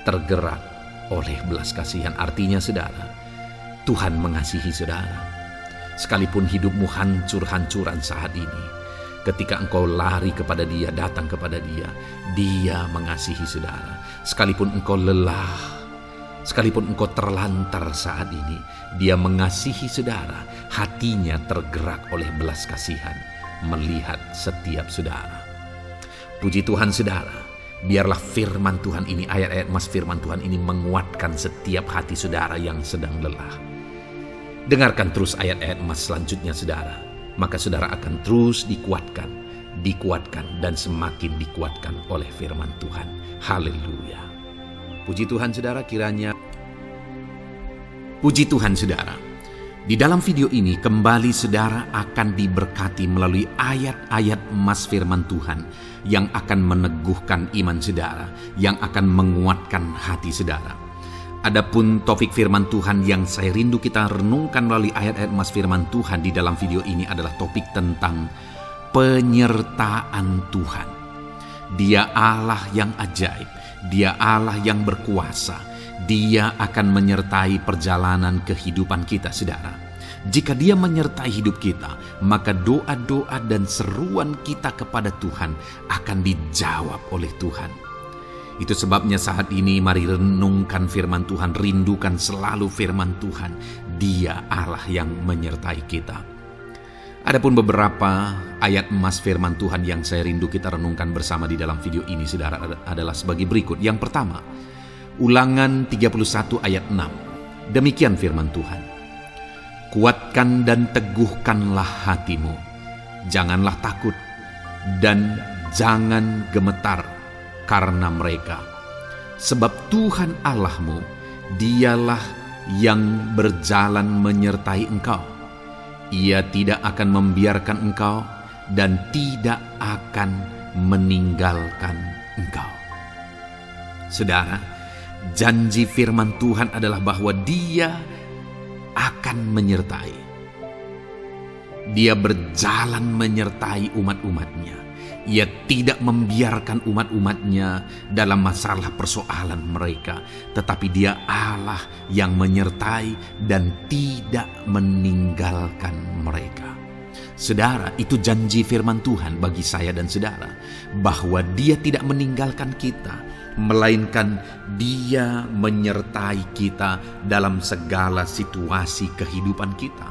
S1: tergerak oleh belas kasihan. Artinya saudara, Tuhan mengasihi saudara. Sekalipun hidupmu hancur-hancuran saat ini, ketika engkau lari kepada Dia, datang kepada Dia, Dia mengasihi saudara. Sekalipun engkau lelah, sekalipun engkau terlantar saat ini, Dia mengasihi saudara. Hatinya tergerak oleh belas kasihan melihat setiap saudara. Puji Tuhan saudara, biarlah firman Tuhan ini, ayat-ayat firman Tuhan ini menguatkan setiap hati saudara yang sedang lelah. Dengarkan terus ayat-ayat selanjutnya saudara, maka saudara akan terus dikuatkan dan semakin dikuatkan oleh firman Tuhan. Haleluya. Puji Tuhan saudara, kiranya puji Tuhan saudara. Di dalam video ini kembali saudara akan diberkati melalui ayat-ayat firman Tuhan yang akan meneguhkan iman saudara, yang akan menguatkan hati saudara. Adapun topik firman Tuhan yang saya rindu kita renungkan melalui ayat-ayat emas firman Tuhan di dalam video ini adalah topik tentang penyertaan Tuhan. Dia Allah yang ajaib, Dia Allah yang berkuasa. Dia akan menyertai perjalanan kehidupan kita, saudara. Jika Dia menyertai hidup kita, maka doa-doa dan seruan kita kepada Tuhan akan dijawab oleh Tuhan. Itu sebabnya saat ini mari renungkan firman Tuhan, rindukan selalu firman Tuhan. Dia Allah yang menyertai kita. Adapun beberapa ayat emas firman Tuhan yang saya rindu kita renungkan bersama di dalam video ini, saudara, adalah sebagai berikut. Yang pertama, Ulangan 31 ayat 6. Demikian firman Tuhan. Kuatkan dan teguhkanlah hatimu. Janganlah takut dan jangan gemetar karena mereka. Sebab Tuhan Allahmu, Dialah yang berjalan menyertai engkau. Ia tidak akan membiarkan engkau dan tidak akan meninggalkan engkau. Saudara, janji firman Tuhan adalah bahwa Dia akan menyertai. Dia berjalan menyertai umat-umatnya. Ia tidak membiarkan umat-umatnya dalam masalah persoalan mereka, tetapi Dia Allah yang menyertai dan tidak meninggalkan mereka. Saudara, itu janji firman Tuhan bagi saya dan saudara, bahwa Dia tidak meninggalkan kita, melainkan Dia menyertai kita dalam segala situasi kehidupan kita.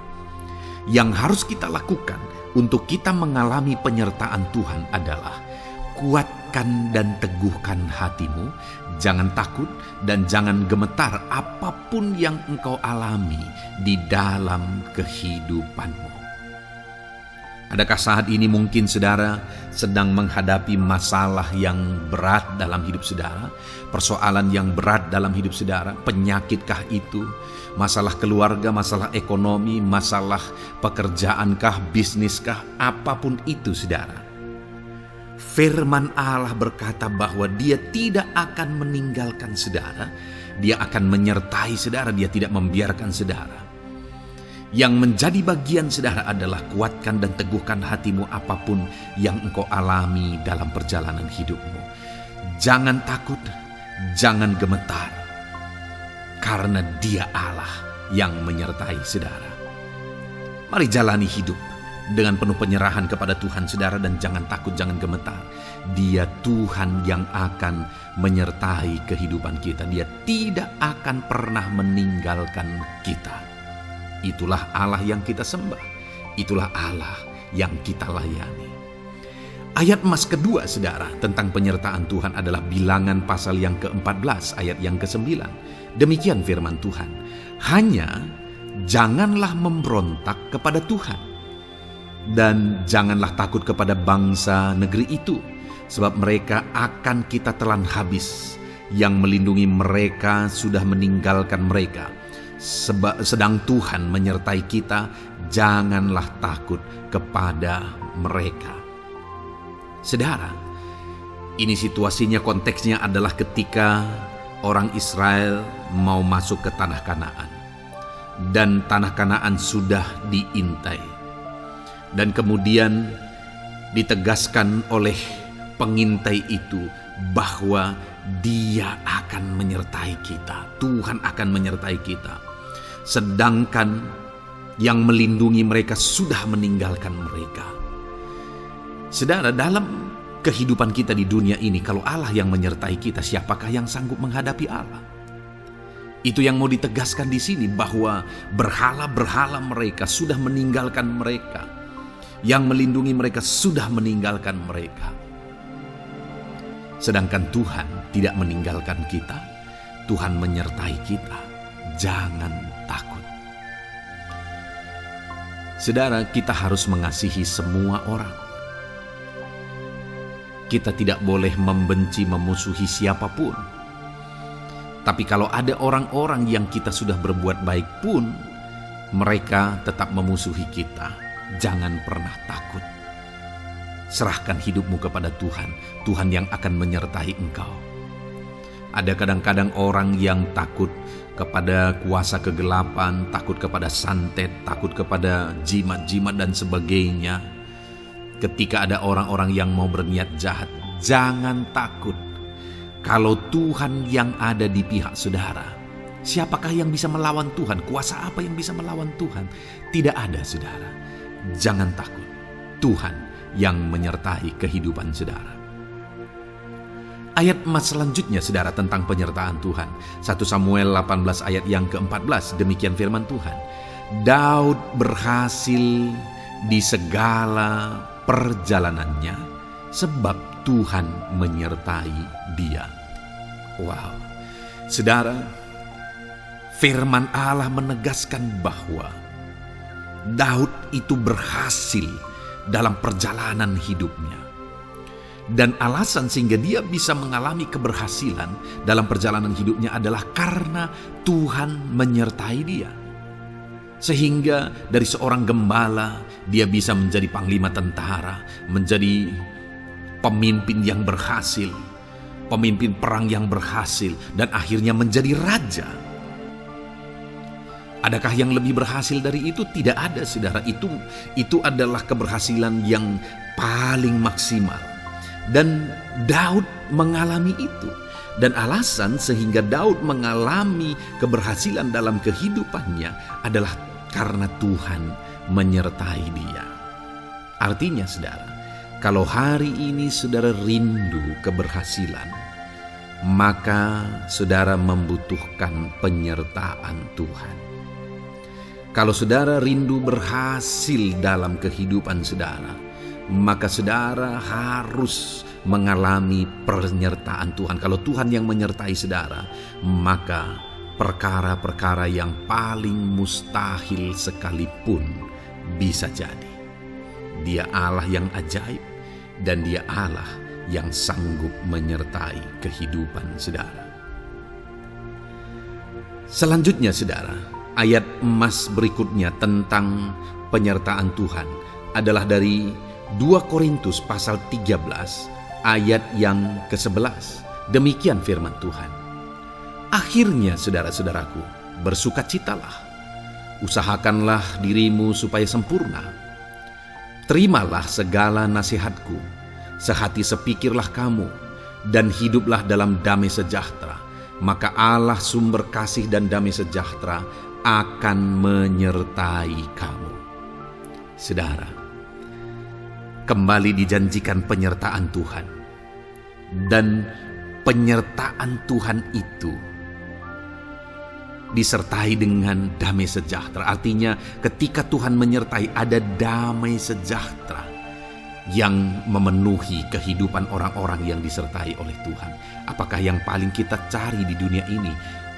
S1: Yang harus kita lakukan untuk kita mengalami penyertaan Tuhan adalah kuatkan dan teguhkan hatimu, jangan takut dan jangan gemetar apapun yang engkau alami di dalam kehidupanmu. Adakah saat ini mungkin saudara sedang menghadapi masalah yang berat dalam hidup saudara? Persoalan yang berat dalam hidup saudara? Penyakitkah itu? Masalah keluarga, masalah ekonomi, masalah pekerjaankah, bisniskah? Apapun itu saudara. Firman Allah berkata bahwa Dia tidak akan meninggalkan saudara. Dia akan menyertai saudara, Dia tidak membiarkan saudara. Yang menjadi bagian saudara adalah kuatkan dan teguhkan hatimu apapun yang engkau alami dalam perjalanan hidupmu. Jangan takut, jangan gemetar, karena Dia Allah yang menyertai saudara. Mari jalani hidup dengan penuh penyerahan kepada Tuhan saudara, dan jangan takut, jangan gemetar. Dia Tuhan yang akan menyertai kehidupan kita. Dia tidak akan pernah meninggalkan kita. Itulah Allah yang kita sembah. Itulah Allah yang kita layani. Ayat emas kedua saudara tentang penyertaan Tuhan adalah Bilangan pasal yang ke-14 ayat yang ke-9. Demikian firman Tuhan. Hanya janganlah memberontak kepada Tuhan, dan janganlah takut kepada bangsa negeri itu, sebab mereka akan kita telan habis. Yang melindungi mereka sudah meninggalkan mereka. Sedang Tuhan menyertai kita, janganlah takut kepada mereka. Saudara, ini situasinya, konteksnya adalah ketika orang Israel mau masuk ke tanah Kanaan. Dan tanah Kanaan sudah diintai. Dan kemudian ditegaskan oleh pengintai itu bahwa Dia akan menyertai kita. Tuhan akan menyertai kita. Sedangkan yang melindungi mereka sudah meninggalkan mereka. Saudara, dalam kehidupan kita di dunia ini, kalau Allah yang menyertai kita, siapakah yang sanggup menghadapi Allah? Itu yang mau ditegaskan di sini, bahwa berhala-berhala mereka sudah meninggalkan mereka. Yang melindungi mereka sudah meninggalkan mereka. Sedangkan Tuhan tidak meninggalkan kita. Tuhan menyertai kita. Jangan takut. Saudara, kita harus mengasihi semua orang. Kita tidak boleh membenci, memusuhi siapapun. Tapi kalau ada orang-orang yang kita sudah berbuat baik pun, mereka tetap memusuhi kita, jangan pernah takut. Serahkan hidupmu kepada Tuhan, Tuhan yang akan menyertai engkau. Ada kadang-kadang orang yang takut kepada kuasa kegelapan, takut kepada santet, takut kepada jimat-jimat dan sebagainya. Ketika ada orang-orang yang mau berniat jahat, jangan takut. Kalau Tuhan yang ada di pihak saudara, siapakah yang bisa melawan Tuhan? Kuasa apa yang bisa melawan Tuhan? Tidak ada, saudara. Jangan takut. Tuhan yang menyertai kehidupan saudara. Ayat emas selanjutnya, saudara, tentang penyertaan Tuhan. 1 Samuel 18 ayat yang ke-14, demikian firman Tuhan. Daud berhasil di segala perjalanannya sebab Tuhan menyertai dia. Wow. Saudara, firman Allah menegaskan bahwa Daud itu berhasil dalam perjalanan hidupnya. Dan alasan sehingga dia bisa mengalami keberhasilan dalam perjalanan hidupnya adalah karena Tuhan menyertai dia. Sehingga dari seorang gembala, dia bisa menjadi panglima tentara, menjadi pemimpin yang berhasil, pemimpin perang yang berhasil, dan akhirnya menjadi raja. Adakah yang lebih berhasil dari itu? Tidak ada, saudara. Itu adalah keberhasilan yang paling maksimal. Dan Daud mengalami itu. Dan alasan sehingga Daud mengalami keberhasilan dalam kehidupannya adalah karena Tuhan menyertai dia. Artinya, saudara, kalau hari ini saudara rindu keberhasilan, maka saudara membutuhkan penyertaan Tuhan. Kalau saudara rindu berhasil dalam kehidupan saudara, maka saudara harus mengalami penyertaan Tuhan. Kalau Tuhan yang menyertai saudara, maka perkara-perkara yang paling mustahil sekalipun bisa jadi. Dia Allah yang ajaib, dan Dia Allah yang sanggup menyertai kehidupan saudara. Selanjutnya, saudara, ayat emas berikutnya tentang penyertaan Tuhan adalah dari 2 Korintus pasal 13 ayat yang ke-11. Demikian firman Tuhan. Akhirnya, saudara-saudaraku, bersukacitalah. Usahakanlah dirimu supaya sempurna. Terimalah segala nasihatku. Sehati sepikirlah kamu, dan hiduplah dalam damai sejahtera. Maka Allah sumber kasih dan damai sejahtera akan menyertai kamu. Saudara, kembali dijanjikan penyertaan Tuhan. Dan penyertaan Tuhan itu disertai dengan damai sejahtera. Artinya ketika Tuhan menyertai, ada damai sejahtera yang memenuhi kehidupan orang-orang yang disertai oleh Tuhan. Apakah yang paling kita cari di dunia ini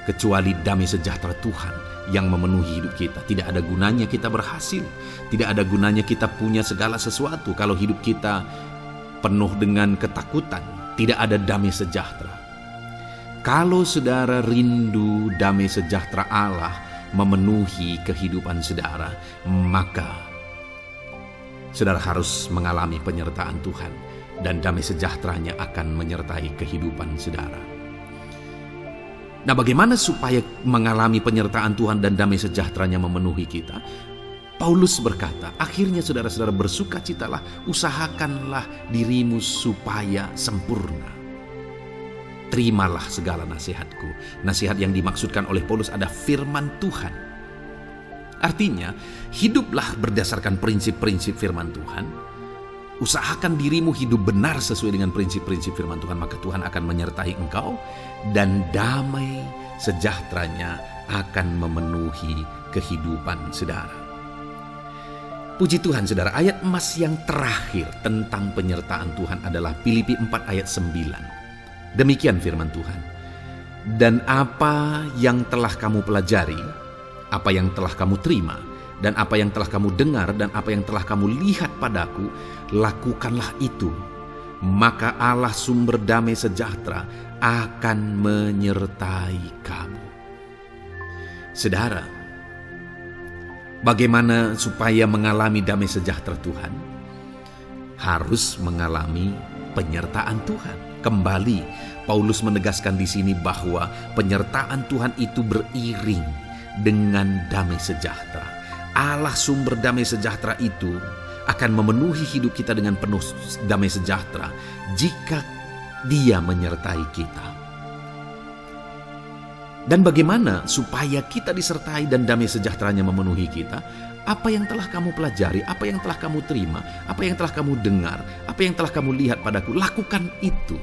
S1: kecuali damai sejahtera Tuhan yang memenuhi hidup kita? Tidak ada gunanya kita berhasil, tidak ada gunanya kita punya segala sesuatu kalau hidup kita penuh dengan ketakutan, tidak ada damai sejahtera. Kalau saudara rindu damai sejahtera Allah memenuhi kehidupan saudara, maka saudara harus mengalami penyertaan Tuhan, dan damai sejahteranya akan menyertai kehidupan saudara. Nah, bagaimana supaya mengalami penyertaan Tuhan dan damai sejahteranya memenuhi kita? Paulus berkata, akhirnya saudara-saudara bersukacitalah, usahakanlah dirimu supaya sempurna. Terimalah segala nasihatku. Nasihat yang dimaksudkan oleh Paulus ada firman Tuhan. Artinya, hiduplah berdasarkan prinsip-prinsip firman Tuhan. Usahakan dirimu hidup benar sesuai dengan prinsip-prinsip firman Tuhan, maka Tuhan akan menyertai engkau, dan damai sejahteranya akan memenuhi kehidupan saudara. Puji Tuhan, saudara, ayat emas yang terakhir tentang penyertaan Tuhan adalah Filipi 4 ayat 9. Demikian firman Tuhan. Dan apa yang telah kamu pelajari, apa yang telah kamu terima, dan apa yang telah kamu dengar, dan apa yang telah kamu lihat padaku, lakukanlah itu. Maka Allah sumber damai sejahtera akan menyertai kamu. Saudara, bagaimana supaya mengalami damai sejahtera Tuhan? Harus mengalami penyertaan Tuhan. Kembali, Paulus menegaskan di sini bahwa penyertaan Tuhan itu beriring dengan damai sejahtera. Allah sumber damai sejahtera itu akan memenuhi hidup kita dengan penuh damai sejahtera jika Dia menyertai kita. Dan bagaimana supaya kita disertai dan damai sejahteranya memenuhi kita? Apa yang telah kamu pelajari, apa yang telah kamu terima, apa yang telah kamu dengar, apa yang telah kamu lihat padaku, lakukan itu.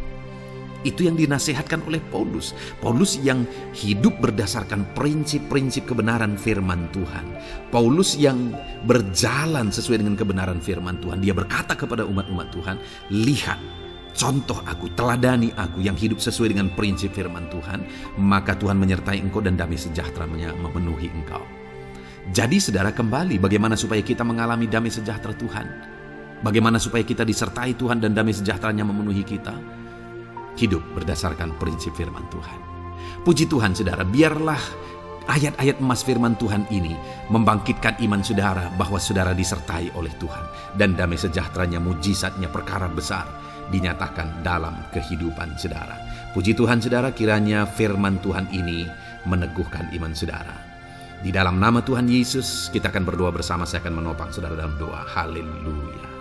S1: Itu yang dinasihatkan oleh Paulus. Paulus yang hidup berdasarkan prinsip-prinsip kebenaran firman Tuhan. Paulus yang berjalan sesuai dengan kebenaran firman Tuhan. Dia berkata kepada umat-umat Tuhan, lihat, contoh aku, teladani aku yang hidup sesuai dengan prinsip firman Tuhan, maka Tuhan menyertai engkau dan damai sejahtera-Nya memenuhi engkau. Jadi saudara, kembali bagaimana supaya kita mengalami damai sejahtera Tuhan? Bagaimana supaya kita disertai Tuhan dan damai sejahtera-Nya memenuhi kita? Hidup berdasarkan prinsip firman Tuhan. Puji Tuhan saudara, biarlah ayat-ayat emas firman Tuhan ini membangkitkan iman saudara bahwa saudara disertai oleh Tuhan. Dan damai sejahtera-Nya, mujizatnya, perkara besar dinyatakan dalam kehidupan saudara. Puji Tuhan saudara, kiranya firman Tuhan ini meneguhkan iman saudara. Di dalam nama Tuhan Yesus kita akan berdoa bersama. Saya akan menopang saudara dalam doa. Haleluya.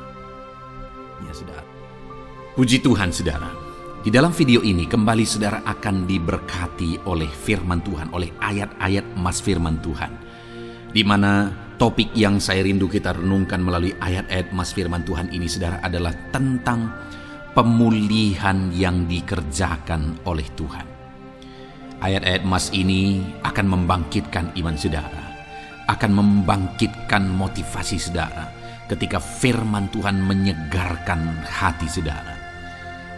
S1: Ya saudara. Puji Tuhan saudara. Di dalam video ini kembali saudara akan diberkati oleh firman Tuhan, oleh ayat-ayat emas firman Tuhan. Di mana topik yang saya rindu kita renungkan melalui ayat-ayat emas firman Tuhan ini saudara adalah tentang pemulihan yang dikerjakan oleh Tuhan. Ayat-ayat emas ini akan membangkitkan iman saudara, akan membangkitkan motivasi saudara ketika firman Tuhan menyegarkan hati saudara.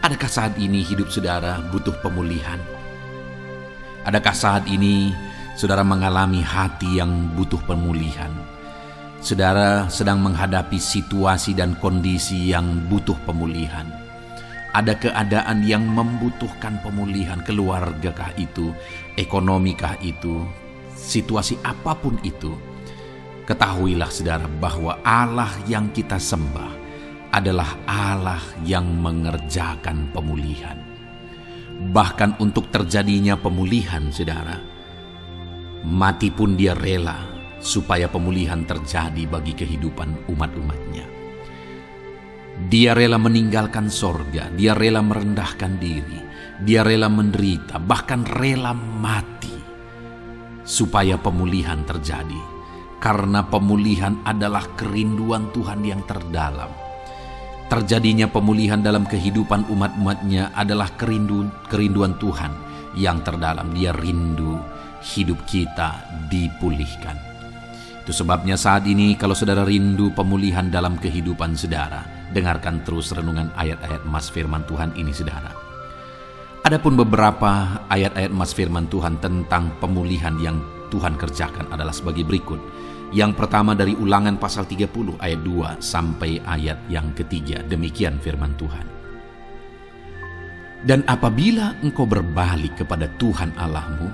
S1: Adakah saat ini hidup saudara butuh pemulihan? Adakah saat ini saudara mengalami hati yang butuh pemulihan? Saudara sedang menghadapi situasi dan kondisi yang butuh pemulihan. Ada keadaan yang membutuhkan pemulihan, keluargakah itu, ekonomikah itu, situasi apapun itu. Ketahuilah saudara bahwa Allah yang kita sembah adalah Allah yang mengerjakan pemulihan. Bahkan untuk terjadinya pemulihan saudara, mati pun Dia rela supaya pemulihan terjadi bagi kehidupan umat-umatnya. Dia rela meninggalkan sorga, Dia rela merendahkan diri, Dia rela menderita, bahkan rela mati supaya pemulihan terjadi. Karena pemulihan adalah kerinduan Tuhan yang terdalam. Terjadinya pemulihan dalam kehidupan umat-umatnya adalah kerinduan Tuhan yang terdalam. Dia rindu hidup kita dipulihkan. Itu sebabnya saat ini kalau saudara rindu pemulihan dalam kehidupan saudara, dengarkan terus renungan ayat-ayat emas firman Tuhan ini saudara. Adapun beberapa ayat-ayat emas firman Tuhan tentang pemulihan yang Tuhan kerjakan adalah sebagai berikut. Yang pertama dari Ulangan pasal 30 ayat 2 sampai ayat yang ketiga. Demikian firman Tuhan. Dan apabila engkau berbalik kepada Tuhan Allahmu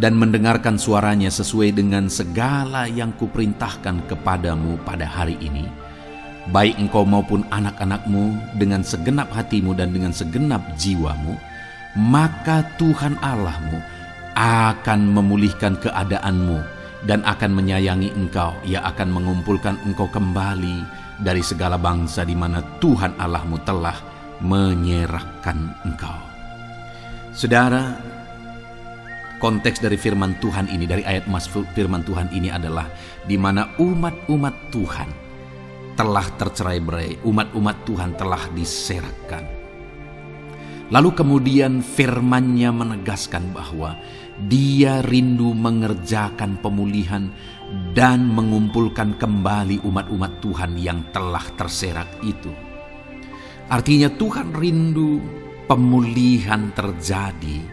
S1: dan mendengarkan suaranya sesuai dengan segala yang kuperintahkan kepadamu pada hari ini, baik engkau maupun anak-anakmu dengan segenap hatimu dan dengan segenap jiwamu, maka Tuhan Allahmu akan memulihkan keadaanmu dan akan menyayangi engkau. Ia akan mengumpulkan engkau kembali dari segala bangsa di mana Tuhan Allahmu telah menyerahkan engkau. Saudara, konteks dari firman Tuhan ini, dari ayat emas firman Tuhan ini adalah di mana umat-umat Tuhan telah tercerai-berai, umat-umat Tuhan telah diserahkan. Lalu kemudian firman-Nya menegaskan bahwa Dia rindu mengerjakan pemulihan dan mengumpulkan kembali umat-umat Tuhan yang telah terserak itu. Artinya Tuhan rindu pemulihan terjadi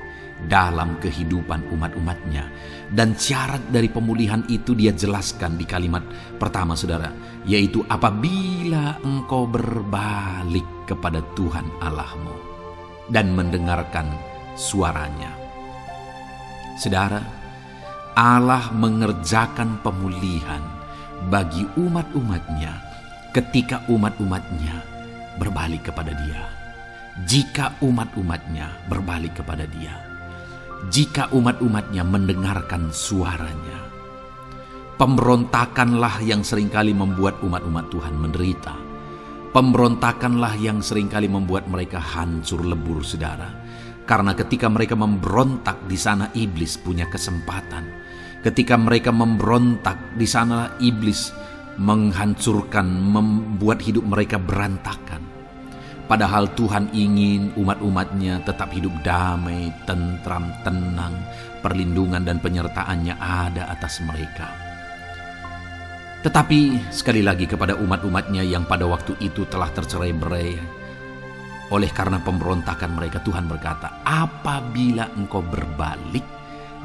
S1: dalam kehidupan umat-umatnya. Dan syarat dari pemulihan itu Dia jelaskan di kalimat pertama saudara, yaitu apabila engkau berbalik kepada Tuhan Allahmu dan mendengarkan suaranya. Saudara, Allah mengerjakan pemulihan bagi umat-umatnya ketika umat-umatnya berbalik kepada Dia. jika umat-umatnya berbalik kepada Dia, jika umat-umatnya mendengarkan suaranya. Pemberontakanlah yang seringkali membuat umat-umat Tuhan menderita. Pemberontakanlah yang seringkali membuat mereka hancur lebur, saudara. Karena ketika mereka memberontak, di sana iblis punya kesempatan. Ketika mereka memberontak, di sana iblis menghancurkan, membuat hidup mereka berantakan. Padahal Tuhan ingin umat-umatnya tetap hidup damai, tentram, tenang. Perlindungan dan penyertaannya ada atas mereka. Tetapi sekali lagi kepada umat-umatnya yang pada waktu itu telah tercerai-berai oleh karena pemberontakan mereka, Tuhan berkata, apabila engkau berbalik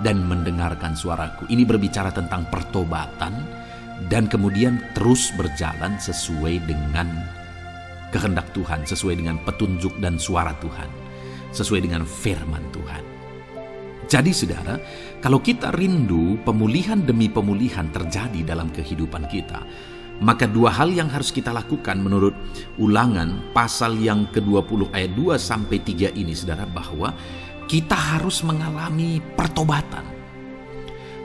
S1: dan mendengarkan suaraku. Ini berbicara tentang pertobatan dan kemudian terus berjalan sesuai dengan kehendak Tuhan, sesuai dengan petunjuk dan suara Tuhan, sesuai dengan firman Tuhan. Jadi saudara, kalau kita rindu pemulihan demi pemulihan terjadi dalam kehidupan kita, maka dua hal yang harus kita lakukan menurut Ulangan pasal yang ke-20 ayat 2-3 ini, saudara, bahwa kita harus mengalami pertobatan.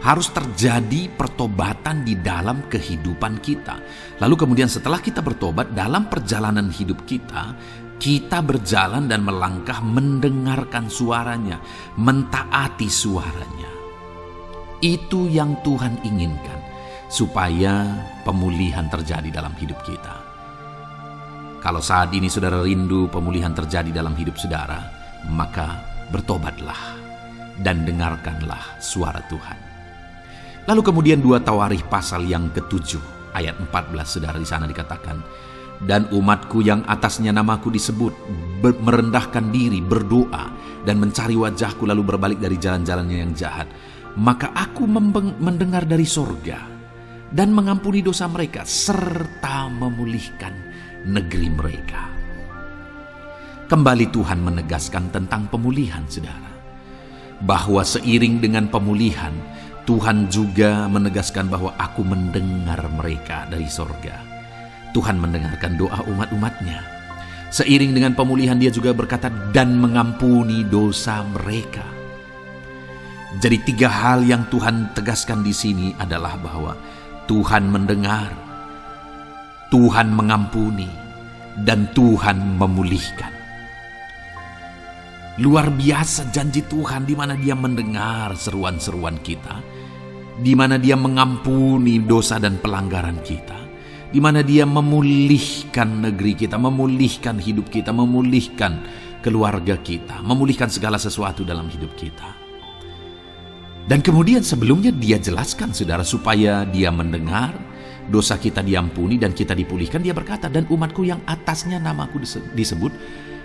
S1: Harus terjadi pertobatan di dalam kehidupan kita. Lalu kemudian setelah kita bertobat, dalam perjalanan hidup kita, kita berjalan dan melangkah mendengarkan suaranya, mentaati suaranya. Itu yang Tuhan inginkan, supaya pemulihan terjadi dalam hidup kita. Kalau saat ini saudara rindu pemulihan terjadi dalam hidup saudara, maka bertobatlah dan dengarkanlah suara Tuhan. Lalu kemudian 2 Tawarikh pasal yang ke-7 ayat 14, saudara, di sana dikatakan, dan umatku yang atasnya namaku disebut merendahkan diri, berdoa dan mencari wajahku, lalu berbalik dari jalan-jalannya yang jahat, maka aku mendengar dari sorga dan mengampuni dosa mereka serta memulihkan negeri mereka. Kembali Tuhan menegaskan tentang pemulihan, saudara, bahwa seiring dengan pemulihan Tuhan juga menegaskan bahwa aku mendengar mereka dari sorga. Tuhan mendengarkan doa umat-umatnya. Seiring dengan pemulihan Dia juga berkata dan mengampuni dosa mereka. Jadi 3 hal yang Tuhan tegaskan di sini adalah bahwa Tuhan mendengar, Tuhan mengampuni, dan Tuhan memulihkan. Luar biasa janji Tuhan, di mana Dia mendengar seruan-seruan kita, di mana Dia mengampuni dosa dan pelanggaran kita, di mana Dia memulihkan negeri kita, memulihkan hidup kita, memulihkan keluarga kita, memulihkan segala sesuatu dalam hidup kita. Dan kemudian sebelumnya Dia jelaskan, saudara, supaya Dia mendengar, dosa kita diampuni dan kita dipulihkan. Dia berkata, dan umatku yang atasnya namaku disebut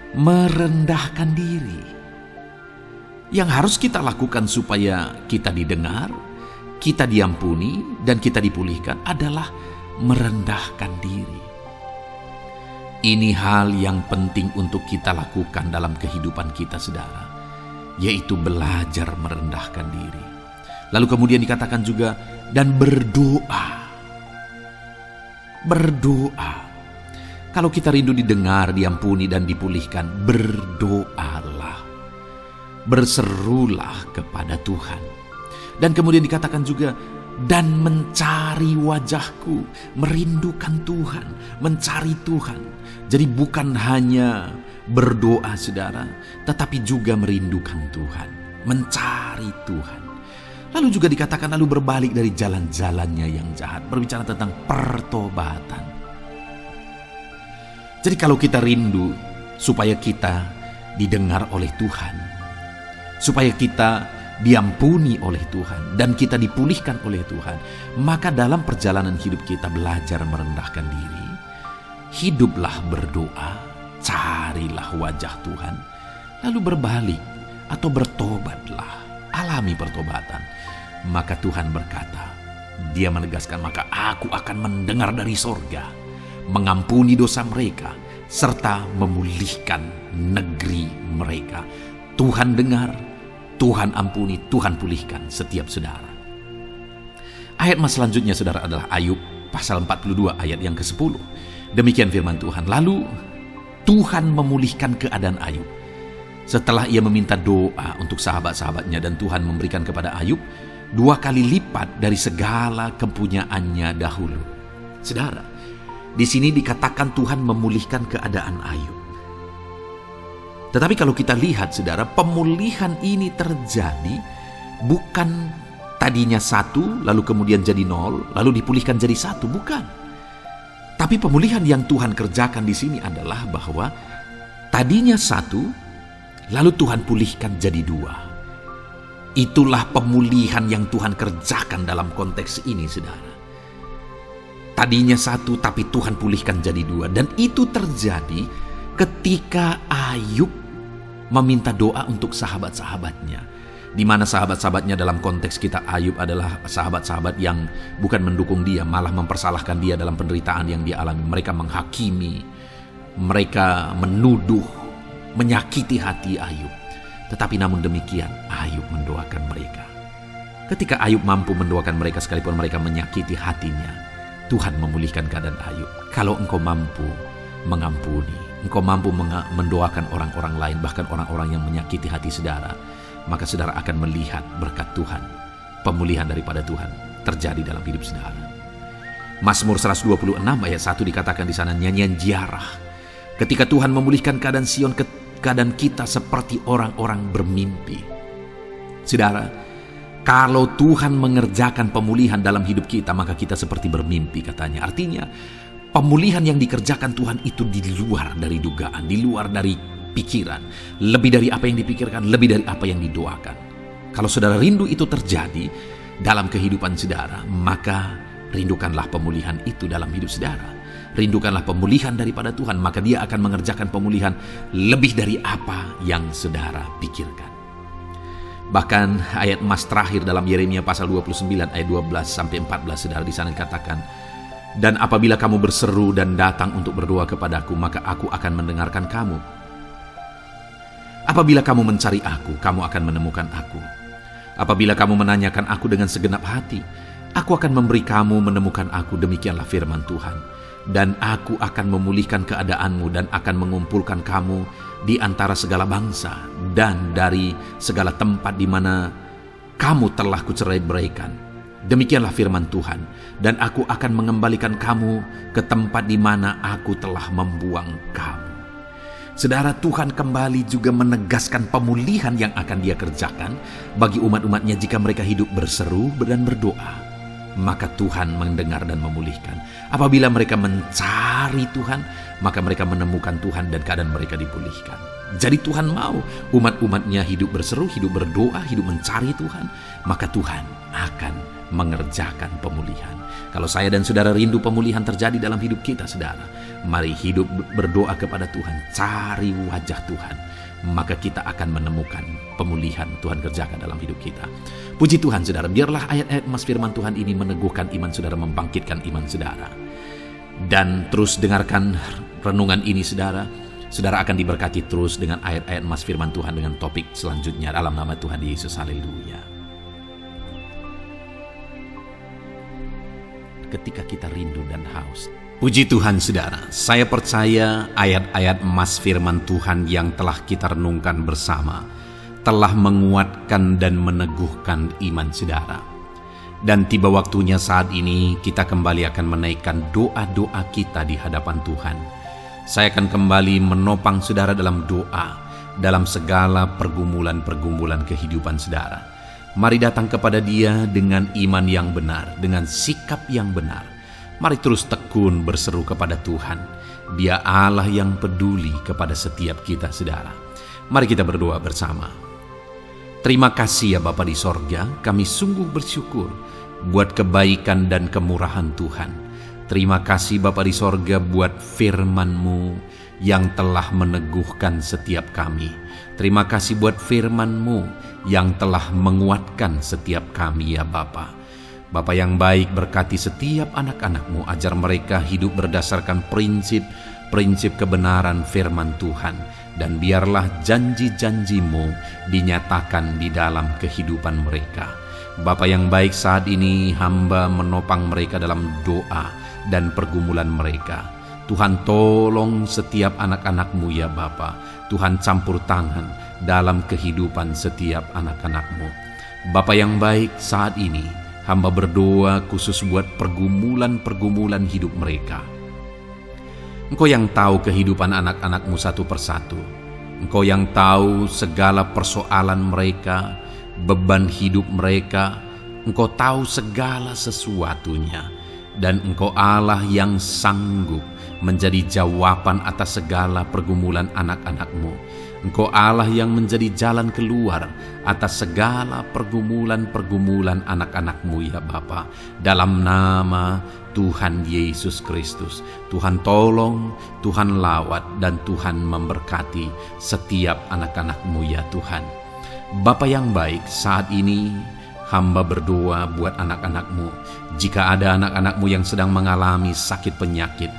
S1: merendahkan diri. Yang harus kita lakukan supaya kita didengar, kita diampuni, dan kita dipulihkan adalah merendahkan diri. Ini hal yang penting untuk kita lakukan dalam kehidupan kita, saudara, yaitu belajar merendahkan diri. Lalu kemudian dikatakan juga, dan berdoa. Berdoa. Kalau kita rindu didengar, diampuni, dan dipulihkan, berdoalah. Berserulah kepada Tuhan. Dan kemudian dikatakan juga, dan mencari wajahku, merindukan Tuhan, mencari Tuhan. Jadi bukan hanya berdoa, saudara, tetapi juga merindukan Tuhan, mencari Tuhan. Lalu juga dikatakan, lalu berbalik dari jalan-jalannya yang jahat. Berbicara tentang pertobatan. Jadi kalau kita rindu supaya kita didengar oleh Tuhan, supaya kita diampuni oleh Tuhan, dan kita dipulihkan oleh Tuhan, maka dalam perjalanan hidup kita belajar merendahkan diri, hiduplah berdoa, carilah wajah Tuhan, lalu berbalik atau bertobatlah, alami pertobatan. Maka Tuhan berkata, Dia menegaskan, maka aku akan mendengar dari sorga, mengampuni dosa mereka, serta memulihkan negeri mereka. Tuhan dengar, Tuhan ampuni, Tuhan pulihkan setiap saudara. Ayat selanjutnya, saudara, adalah Ayub pasal 42 ayat yang ke-10. Demikian firman Tuhan. Lalu Tuhan memulihkan keadaan Ayub. Setelah ia meminta doa untuk sahabat-sahabatnya dan Tuhan memberikan kepada Ayub 2 kali lipat dari segala kepunyaannya dahulu. Saudara, di sini dikatakan Tuhan memulihkan keadaan Ayub. Tetapi kalau kita lihat, saudara, pemulihan ini terjadi bukan tadinya 1, lalu kemudian jadi 0, lalu dipulihkan jadi 1, bukan. Tapi pemulihan yang Tuhan kerjakan di sini adalah bahwa tadinya 1, lalu Tuhan pulihkan jadi 2. Itulah pemulihan yang Tuhan kerjakan dalam konteks ini, saudara. Tadinya 1, tapi Tuhan pulihkan jadi 2. Dan itu terjadi ketika Ayub meminta doa untuk sahabat-sahabatnya. Di mana sahabat-sahabatnya dalam konteks kita Ayub adalah sahabat-sahabat yang bukan mendukung dia, malah mempersalahkan dia dalam penderitaan yang dia alami. Mereka menghakimi, mereka menuduh, menyakiti hati Ayub. Tetapi namun demikian, Ayub mendoakan mereka. Ketika Ayub mampu mendoakan mereka sekalipun mereka menyakiti hatinya, Tuhan memulihkan keadaan Ayub. Kalau engkau mampu mengampuni, engkau mampu mendoakan orang-orang lain, bahkan orang-orang yang menyakiti hati saudara, maka saudara akan melihat berkat Tuhan, pemulihan daripada Tuhan terjadi dalam hidup saudara. Mazmur 126 ayat 1 dikatakan di sana, nyanyian ziarah. Ketika Tuhan memulihkan keadaan Sion, keadaan kita seperti orang-orang bermimpi. Saudara, kalau Tuhan mengerjakan pemulihan dalam hidup kita, maka kita seperti bermimpi katanya. Artinya, pemulihan yang dikerjakan Tuhan itu di luar dari dugaan, di luar dari pikiran, lebih dari apa yang dipikirkan, lebih dari apa yang didoakan. Kalau saudara rindu itu terjadi dalam kehidupan saudara, maka rindukanlah pemulihan itu dalam hidup saudara. Rindukanlah pemulihan daripada Tuhan, maka Dia akan mengerjakan pemulihan lebih dari apa yang saudara pikirkan. Bahkan ayat emas terakhir dalam Yeremia pasal 29 ayat 12 sampai 14, saudara, di sana dikatakan, dan apabila kamu berseru dan datang untuk berdoa kepadaku, maka aku akan mendengarkan kamu. Apabila kamu mencari aku, kamu akan menemukan aku. Apabila kamu menanyakan aku dengan segenap hati, aku akan memberi kamu menemukan aku, demikianlah firman Tuhan. Dan aku akan memulihkan keadaanmu dan akan mengumpulkan kamu di antara segala bangsa dan dari segala tempat di mana kamu telah kucerai-beraikan. Demikianlah firman Tuhan. Dan aku akan mengembalikan kamu ke tempat di mana aku telah membuang kamu. Saudara, Tuhan kembali juga menegaskan pemulihan yang akan Dia kerjakan bagi umat-umatnya jika mereka hidup berseru dan berdoa. Maka Tuhan mendengar dan memulihkan. Apabila mereka mencari Tuhan, maka mereka menemukan Tuhan dan keadaan mereka dipulihkan. Jadi Tuhan mau umat-umatnya hidup berseru, hidup berdoa, hidup mencari Tuhan, maka Tuhan akan mengerjakan pemulihan. Kalau saya dan saudara rindu pemulihan terjadi dalam hidup kita, saudara, mari hidup berdoa kepada Tuhan, cari wajah Tuhan, maka kita akan menemukan pemulihan Tuhan kerjakan dalam hidup kita. Puji Tuhan, saudara, biarlah ayat-ayat mas firman Tuhan ini meneguhkan iman saudara, membangkitkan iman saudara. Dan terus dengarkan renungan ini, saudara. Saudara akan diberkati terus dengan ayat-ayat mas firman Tuhan dengan topik selanjutnya dalam nama Tuhan Yesus. Haleluya. Ketika kita rindu dan haus. Puji Tuhan, saudara, saya percaya ayat-ayat emas firman Tuhan yang telah kita renungkan bersama telah menguatkan dan meneguhkan iman saudara. Dan tiba waktunya saat ini kita kembali akan menaikkan doa-doa kita di hadapan Tuhan. Saya akan kembali menopang saudara dalam doa, dalam segala pergumulan-pergumulan kehidupan saudara. Mari datang kepada Dia dengan iman yang benar, dengan sikap yang benar. Mari terus tekun berseru kepada Tuhan. Dia Allah yang peduli kepada setiap kita, saudara. Mari kita berdoa bersama. Terima kasih ya Bapa di sorga, kami sungguh bersyukur buat kebaikan dan kemurahan Tuhan. Terima kasih Bapa di sorga buat firman-Mu yang telah meneguhkan setiap kami. Terima kasih buat firman-Mu yang telah menguatkan setiap kami ya Bapa. Bapa yang baik, berkati setiap anak-anak-Mu, ajar mereka hidup berdasarkan prinsip kebenaran firman Tuhan. Dan biarlah janji-janji-Mu dinyatakan di dalam kehidupan mereka. Bapa yang baik, saat ini hamba menopang mereka dalam doa dan pergumulan mereka. Tuhan tolong setiap anak-anak-Mu ya Bapa. Tuhan campur tangan dalam kehidupan setiap anak-anak-Mu. Bapa yang baik, saat ini hamba berdoa khusus buat pergumulan-pergumulan hidup mereka. Engkau yang tahu kehidupan anak-anak-Mu satu persatu. Engkau yang tahu segala persoalan mereka, beban hidup mereka. Engkau tahu segala sesuatunya. Dan Engkau Allah yang sanggup menjadi jawaban atas segala pergumulan anak-anak-Mu. Engkau Allah yang menjadi jalan keluar atas segala pergumulan-pergumulan anak-anak-Mu ya Bapa. Dalam nama Tuhan Yesus Kristus, Tuhan tolong, Tuhan lawat, dan Tuhan memberkati setiap anak-anak-Mu ya Tuhan. Bapa yang baik, saat ini hamba berdoa buat anak-anak-Mu. Jika ada anak-anak-Mu yang sedang mengalami sakit penyakit,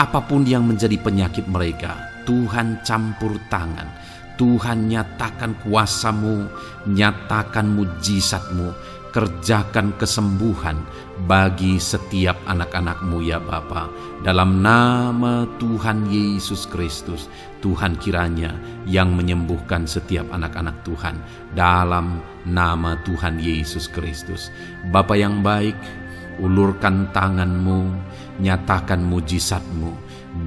S1: apapun yang menjadi penyakit mereka, Tuhan campur tangan. Tuhan nyatakan kuasa-Mu, nyatakan mujizat-Mu, kerjakan kesembuhan bagi setiap anak-anak-Mu ya Bapa. Dalam nama Tuhan Yesus Kristus, Tuhan kiranya yang menyembuhkan setiap anak-anak Tuhan. Dalam nama Tuhan Yesus Kristus. Bapa yang baik, ulurkan tangan-Mu, nyatakan mujizat-Mu,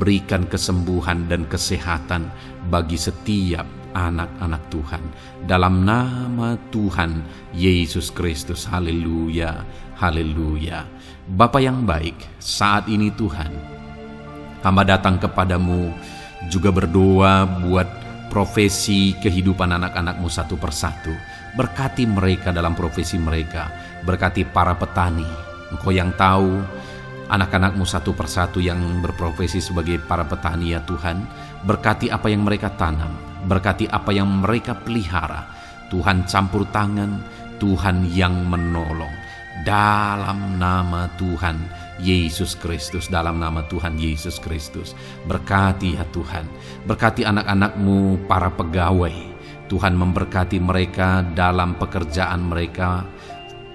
S1: berikan kesembuhan dan kesehatan bagi setiap anak-anak Tuhan. Dalam nama Tuhan Yesus Kristus. Haleluya, haleluya. Bapa yang baik, saat ini Tuhan, hamba datang kepadamu juga berdoa buat profesi kehidupan anak-anak-Mu satu persatu. Berkati mereka dalam profesi mereka. Berkati para petani. Engkau yang tahu anak-anak-Mu satu persatu yang berprofesi sebagai para petani ya Tuhan. Berkati apa yang mereka tanam, berkati apa yang mereka pelihara. Tuhan campur tangan, Tuhan yang menolong. Dalam nama Tuhan Yesus Kristus, dalam nama Tuhan Yesus Kristus. Berkati ya Tuhan, berkati anak-anak-Mu para pegawai. Tuhan memberkati mereka dalam pekerjaan mereka,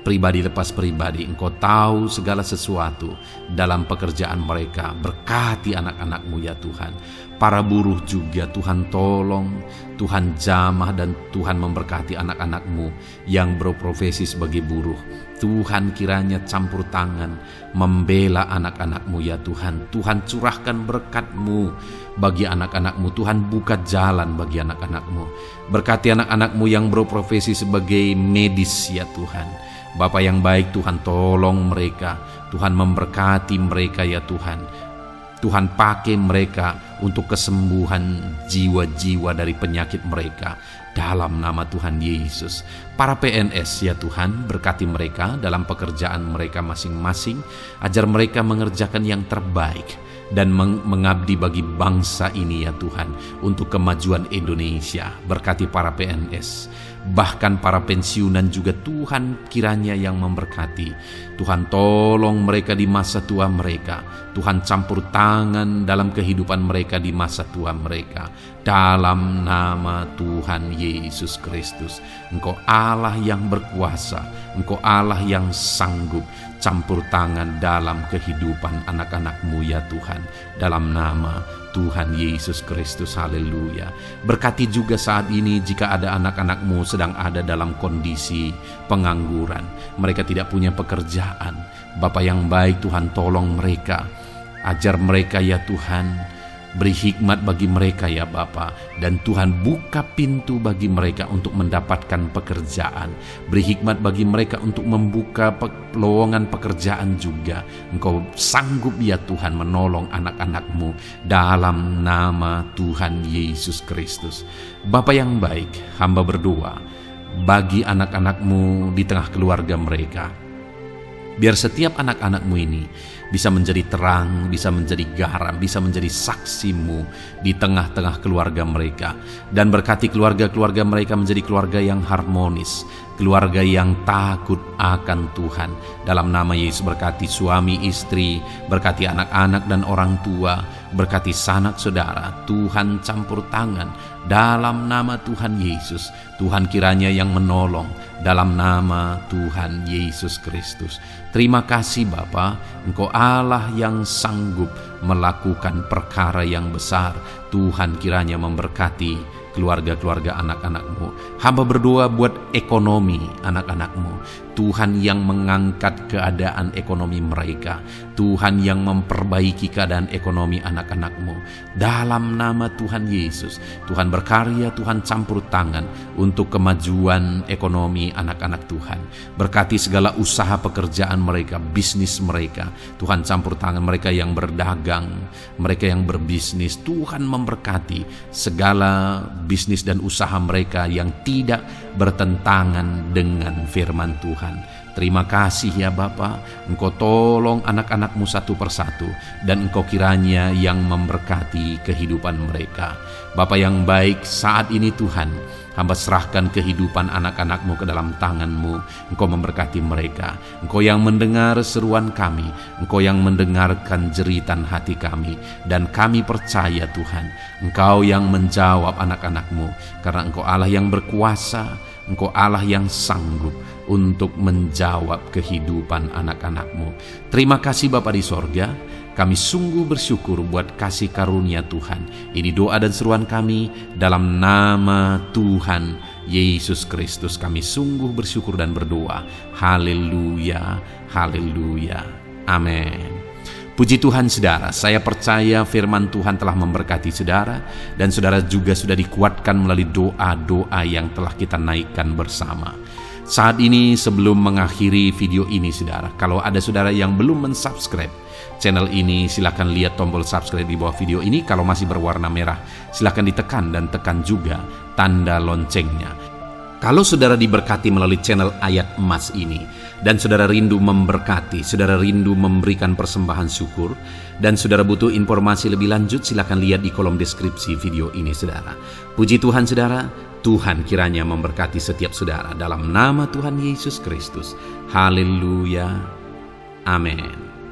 S1: pribadi lepas pribadi. Engkau tahu segala sesuatu dalam pekerjaan mereka. Berkati anak-anak-Mu ya Tuhan. Para buruh juga Tuhan tolong, Tuhan jamah, dan Tuhan memberkati anak-anak-Mu yang berprofesi sebagai buruh. Tuhan kiranya campur tangan membela anak-anak-Mu ya Tuhan. Tuhan curahkan berkat-Mu bagi anak-anak-Mu. Tuhan buka jalan bagi anak-anak-Mu. Berkati anak-anak-Mu yang berprofesi sebagai medis ya Tuhan. Bapa yang baik, Tuhan tolong mereka. Tuhan memberkati mereka ya Tuhan. Tuhan pakai mereka untuk kesembuhan jiwa-jiwa dari penyakit mereka. Dalam nama Tuhan Yesus. Para PNS ya Tuhan, berkati mereka dalam pekerjaan mereka masing-masing. Ajar mereka mengerjakan yang terbaik dan mengabdi bagi bangsa ini ya Tuhan, untuk kemajuan Indonesia. Berkati para PNS, bahkan para pensiunan juga Tuhan kiranya yang memberkati. Tuhan tolong mereka di masa tua mereka. Tuhan campur tangan dalam kehidupan mereka di masa tua mereka. Dalam nama Tuhan Yesus Kristus. Engkau Allah yang berkuasa, Engkau Allah yang sanggup. Campur tangan dalam kehidupan anak-anak-Mu ya Tuhan. Dalam nama Tuhan Yesus Kristus. Haleluya. Berkati juga saat ini jika ada anak-anak-Mu sedang ada dalam kondisi pengangguran. Mereka tidak punya pekerjaan. Bapa yang baik, Tuhan tolong mereka. Ajar mereka ya Tuhan. Beri hikmat bagi mereka ya Bapa. Dan Tuhan buka pintu bagi mereka untuk mendapatkan pekerjaan. Beri hikmat bagi mereka untuk membuka lowongan pekerjaan juga. Engkau sanggup ya Tuhan menolong anak-anak-Mu dalam nama Tuhan Yesus Kristus. Bapa yang baik, hamba berdoa bagi anak-anak-Mu di tengah keluarga mereka. Biar setiap anak-anak-Mu ini bisa menjadi terang, bisa menjadi garam, bisa menjadi saksi-Mu di tengah-tengah keluarga mereka. Dan berkati keluarga-keluarga mereka menjadi keluarga yang harmonis, keluarga yang takut akan Tuhan. Dalam nama Yesus berkati suami istri, berkati anak-anak dan orang tua, berkati sanak saudara. Tuhan campur tangan dalam nama Tuhan Yesus. Tuhan kiranya yang menolong dalam nama Tuhan Yesus Kristus. Terima kasih Bapa, Engkau Allah yang sanggup melakukan perkara yang besar. Tuhan kiranya memberkati keluarga-keluarga anak-anak-Mu. Hamba berdoa buat ekonomi anak-anak-Mu. Tuhan yang mengangkat keadaan ekonomi mereka. Tuhan yang memperbaiki keadaan ekonomi anak-anak-Mu. Dalam nama Tuhan Yesus, Tuhan berkarya, Tuhan campur tangan untuk kemajuan ekonomi anak-anak Tuhan. Berkati segala usaha pekerjaan mereka, bisnis mereka. Tuhan campur tangan mereka yang berdagang, mereka yang berbisnis. Tuhan memberkati segala bisnis dan usaha mereka yang tidak bertentangan dengan firman Tuhan. Terima kasih ya Bapa, Engkau tolong anak-anak-Mu satu persatu, dan Engkau kiranya yang memberkati kehidupan mereka. Bapa yang baik, saat ini Tuhan, hamba serahkan kehidupan anak-anak-Mu ke dalam tangan-Mu. Engkau memberkati mereka. Engkau yang mendengar seruan kami, Engkau yang mendengarkan jeritan hati kami, dan kami percaya Tuhan, Engkau yang menjawab anak-anak-Mu, karena Engkau Allah yang berkuasa, Engkau Allah yang sanggup untuk menjawab kehidupan anak-anak-Mu. Terima kasih Bapa di sorga. Kami sungguh bersyukur buat kasih karunia Tuhan. Ini doa dan seruan kami dalam nama Tuhan Yesus Kristus. Kami sungguh bersyukur dan berdoa. Haleluya, haleluya, amin. Puji Tuhan saudara, saya percaya firman Tuhan telah memberkati saudara, dan saudara juga sudah dikuatkan melalui doa-doa yang telah kita naikkan bersama. Saat ini sebelum mengakhiri video ini saudara, kalau ada saudara yang belum mensubscribe channel ini, silakan lihat tombol subscribe di bawah video ini. Kalau masih berwarna merah, silakan ditekan dan tekan juga tanda loncengnya. Kalau saudara diberkati melalui channel Ayat Emas ini, dan saudara rindu memberkati, saudara rindu memberikan persembahan syukur, dan saudara butuh informasi lebih lanjut, silakan lihat di kolom deskripsi video ini saudara. Puji Tuhan saudara, Tuhan kiranya memberkati setiap saudara dalam nama Tuhan Yesus Kristus. Haleluya, amin.